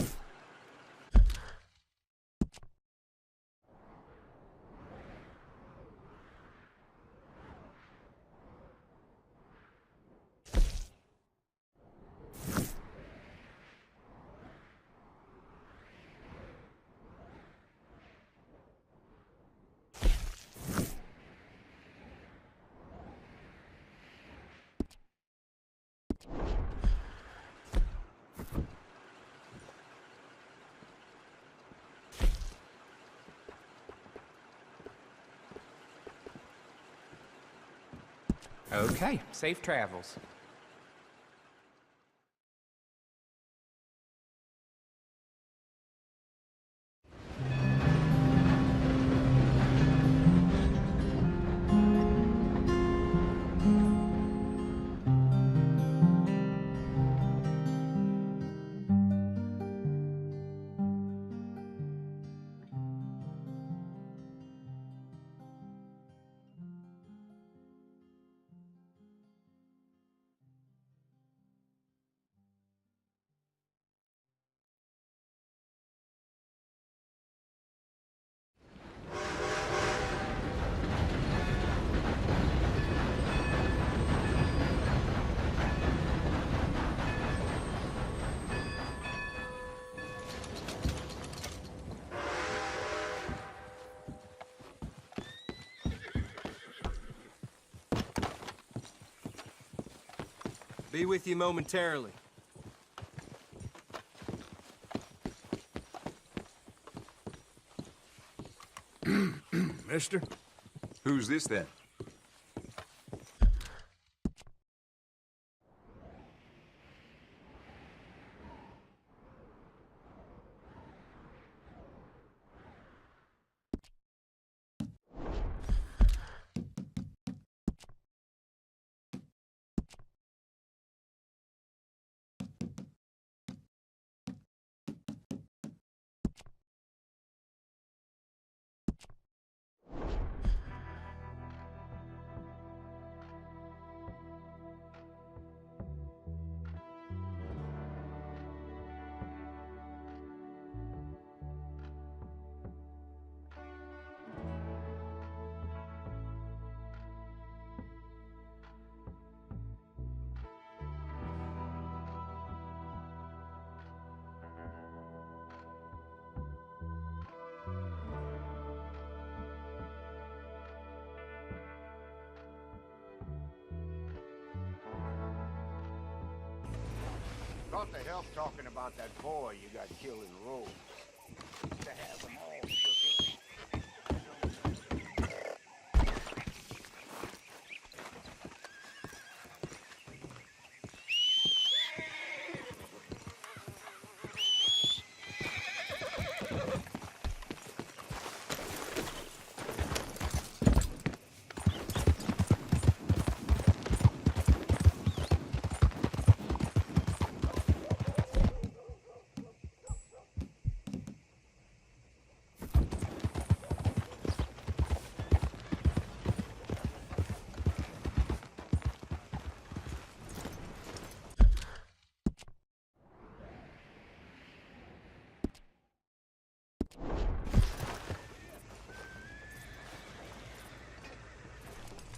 [SPEAKER 19] Okay, safe travels.
[SPEAKER 16] Be with you momentarily.
[SPEAKER 2] Mister?
[SPEAKER 20] Who's this then?
[SPEAKER 9] Thought to help talking about that boy you got killed in Rome. Used to have them all shook.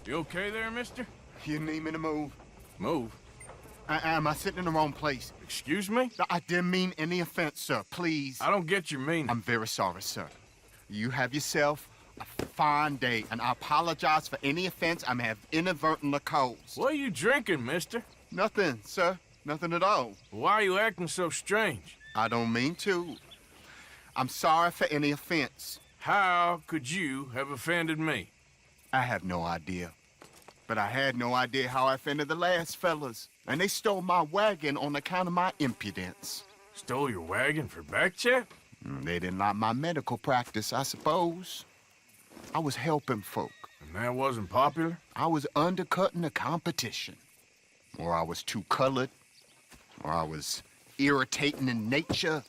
[SPEAKER 2] You okay there, mister?
[SPEAKER 9] You need me to move?
[SPEAKER 2] Move?
[SPEAKER 9] Am I sitting in the wrong place?
[SPEAKER 2] Excuse me?
[SPEAKER 9] I didn't mean any offense, sir. Please.
[SPEAKER 2] I don't get your meaning.
[SPEAKER 9] I'm very sorry, sir. You have yourself a fine day, and I apologize for any offense I may have inadvertently caused.
[SPEAKER 2] What are you drinking, mister?
[SPEAKER 9] Nothing, sir. Nothing at all.
[SPEAKER 2] Why are you acting so strange?
[SPEAKER 9] I don't mean to. I'm sorry for any offense.
[SPEAKER 2] How could you have offended me?
[SPEAKER 9] I have no idea. But I had no idea how I offended the last fellas. And they stole my wagon on account of my impudence.
[SPEAKER 2] Stole your wagon for back check?
[SPEAKER 9] They didn't like my medical practice, I suppose. I was helping folk.
[SPEAKER 2] And that wasn't popular?
[SPEAKER 9] I was undercutting the competition. Or I was too colored. Or I was irritating in nature.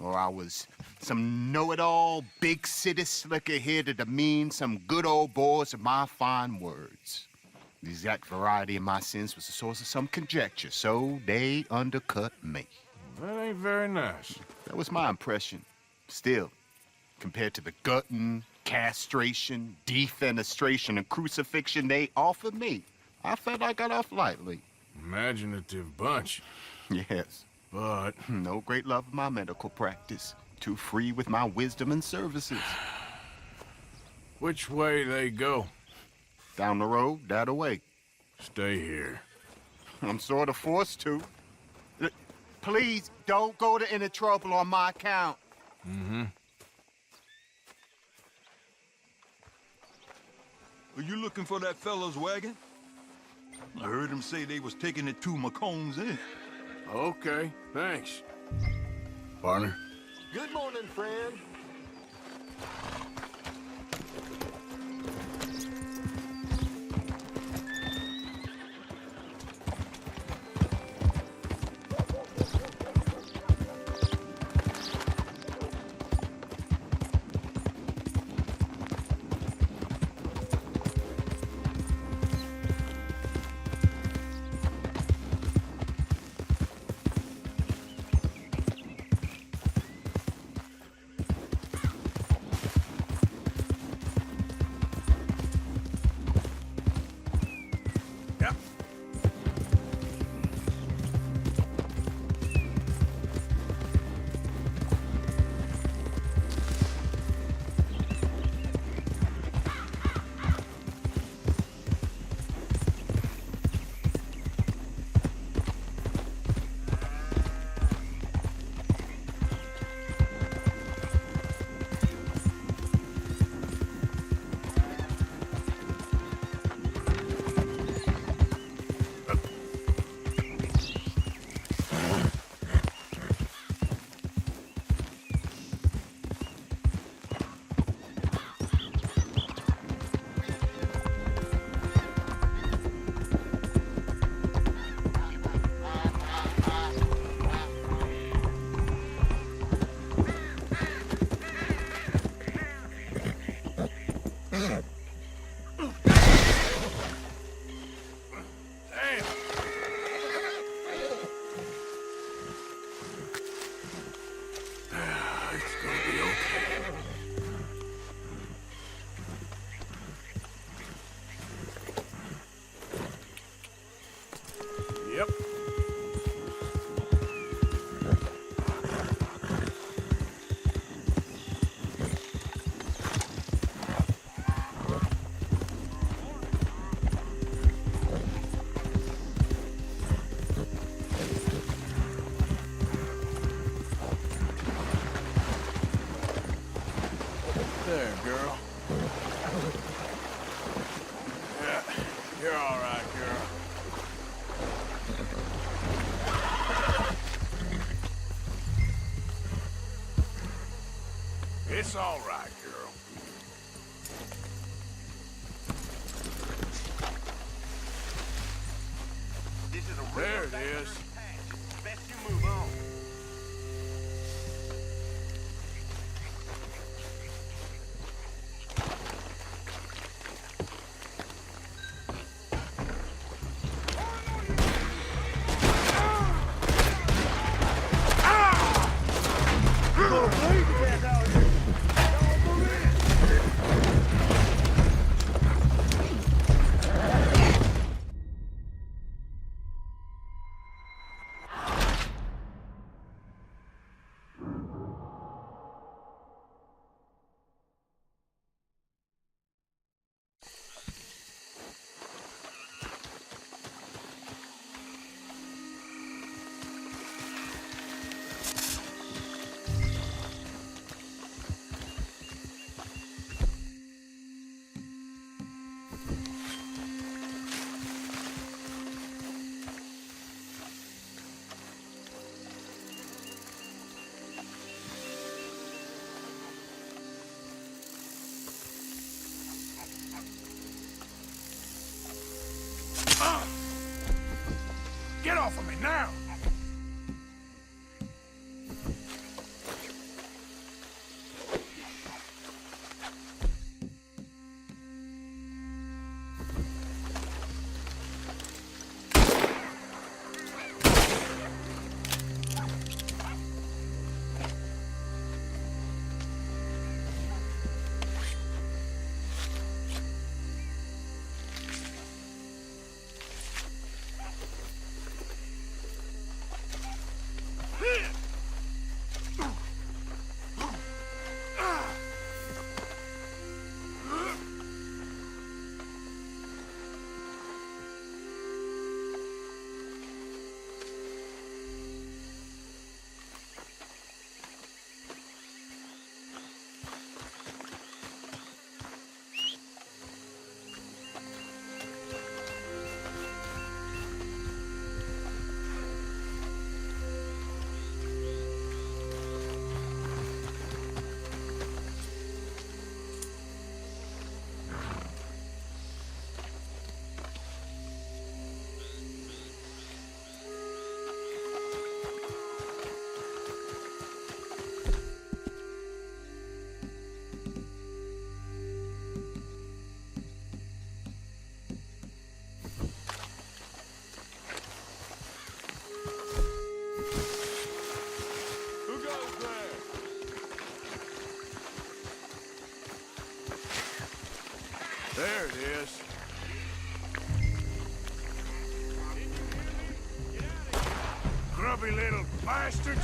[SPEAKER 9] Or I was some know-it-all, big city slicker here to demean some good old boys of my fine words. The exact variety of my sins was the source of some conjecture, so they undercut me.
[SPEAKER 2] That ain't very nice.
[SPEAKER 9] That was my impression. Still, compared to the gutting, castration, defenestration, and crucifixion they offered me, I felt I got off lightly.
[SPEAKER 2] Imaginative bunch.
[SPEAKER 9] Yes.
[SPEAKER 2] But
[SPEAKER 9] no great love of my medical practice. Too free with my wisdom and services.
[SPEAKER 2] Which way they go?
[SPEAKER 9] Down the road, that away.
[SPEAKER 2] Stay here.
[SPEAKER 9] I'm sort of forced to. Please, don't go to any trouble on my account.
[SPEAKER 2] Mm-hmm.
[SPEAKER 21] Are you looking for that fella's wagon? I heard him say they was taking it to McComb's Inn.
[SPEAKER 2] Okay, thanks. Partner.
[SPEAKER 15] Good morning, friend.
[SPEAKER 14] There, girl. Yeah, you're all right, girl.
[SPEAKER 2] It's all right, girl.
[SPEAKER 7] This is a
[SPEAKER 2] There it is.
[SPEAKER 7] Best you move on.
[SPEAKER 2] Get off of me now! There it is. Grubby little bastards!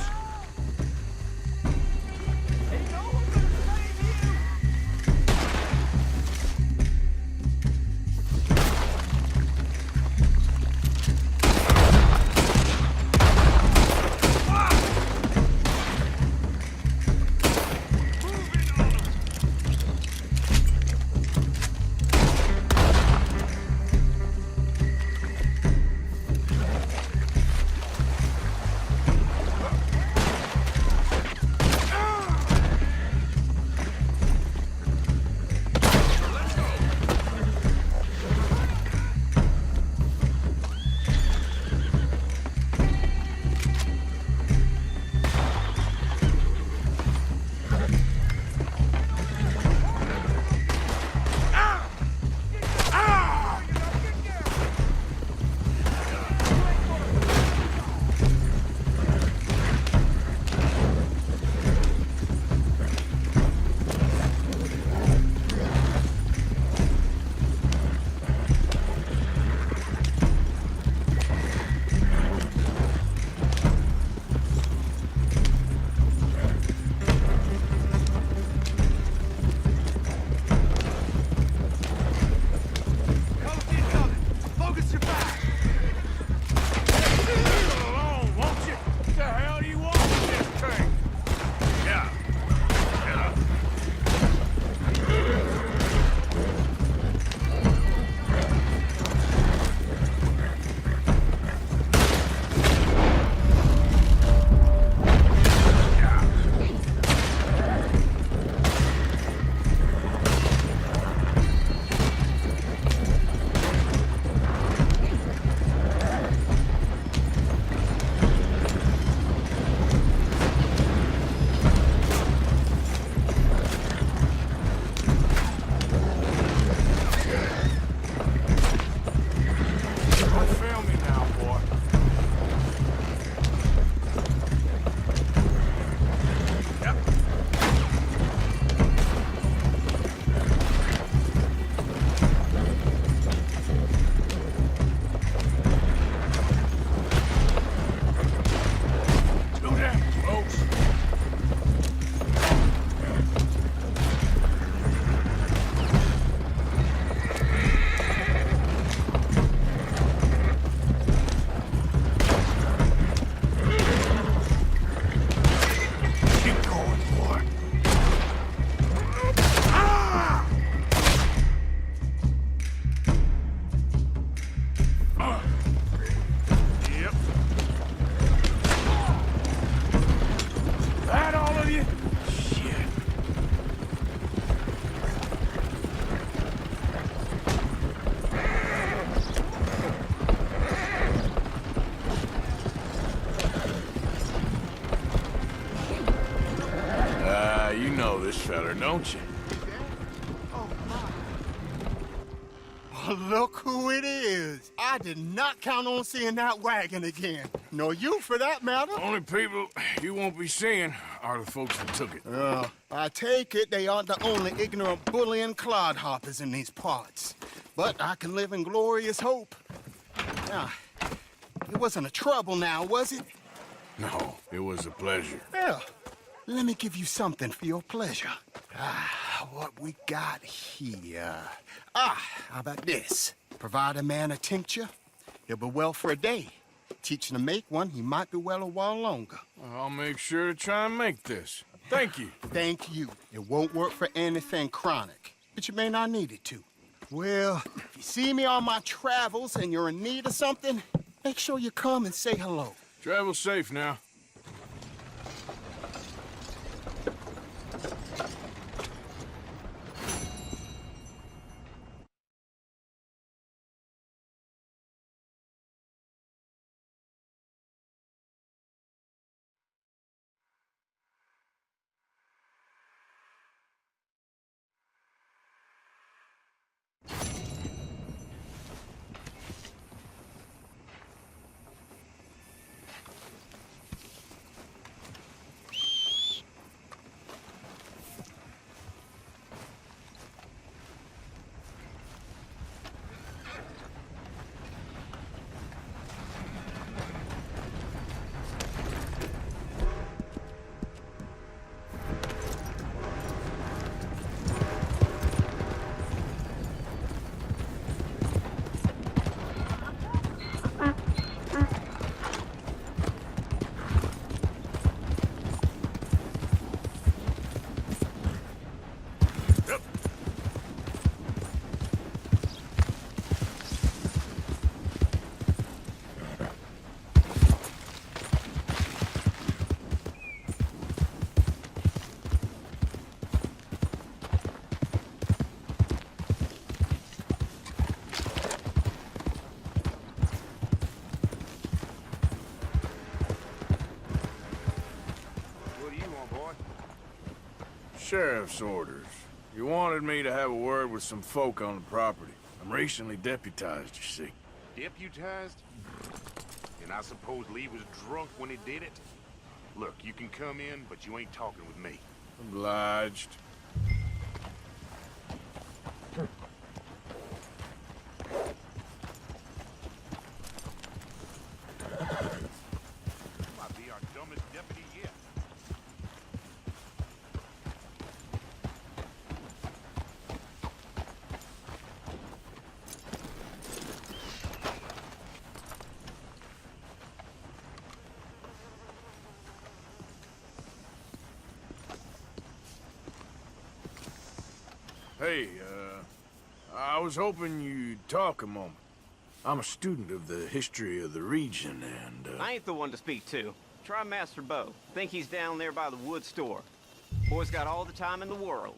[SPEAKER 2] this feller, don't you?
[SPEAKER 9] Oh, look who it is. I did not count on seeing that wagon again. Nor you, for that matter.
[SPEAKER 2] Only people you won't be seeing are the folks that took it.
[SPEAKER 9] I take it they aren't the only ignorant bullying clodhoppers in these parts. But I can live in glorious hope. Now, it wasn't a trouble now, was it?
[SPEAKER 2] No, it was a pleasure.
[SPEAKER 9] Well, let me give you something for your pleasure. What we got here? How about this? Provide a man a tincture, he'll be well for a day. Teach him to make one, he might be well a while longer.
[SPEAKER 2] I'll make sure to try and make this. Thank you.
[SPEAKER 9] Thank you. It won't work for anything chronic, but you may not need it to. Well, if you see me on my travels and you're in need of something, make sure you come and say hello.
[SPEAKER 2] Travel safe now. Sheriff's orders. You wanted me to have a word with some folk on the property. I'm recently deputized, you see.
[SPEAKER 20] Deputized? And I suppose Lee was drunk when he did it? Look, you can come in, but you ain't talking with me.
[SPEAKER 2] Obliged.
[SPEAKER 20] Might be our dumbest deputy yet.
[SPEAKER 2] Hey, I was hoping you'd talk a moment. I'm a student of the history of the region, and,
[SPEAKER 22] I ain't the one to speak to. Try Master Bo. Think he's down there by the wood store. Boy's got all the time in the world.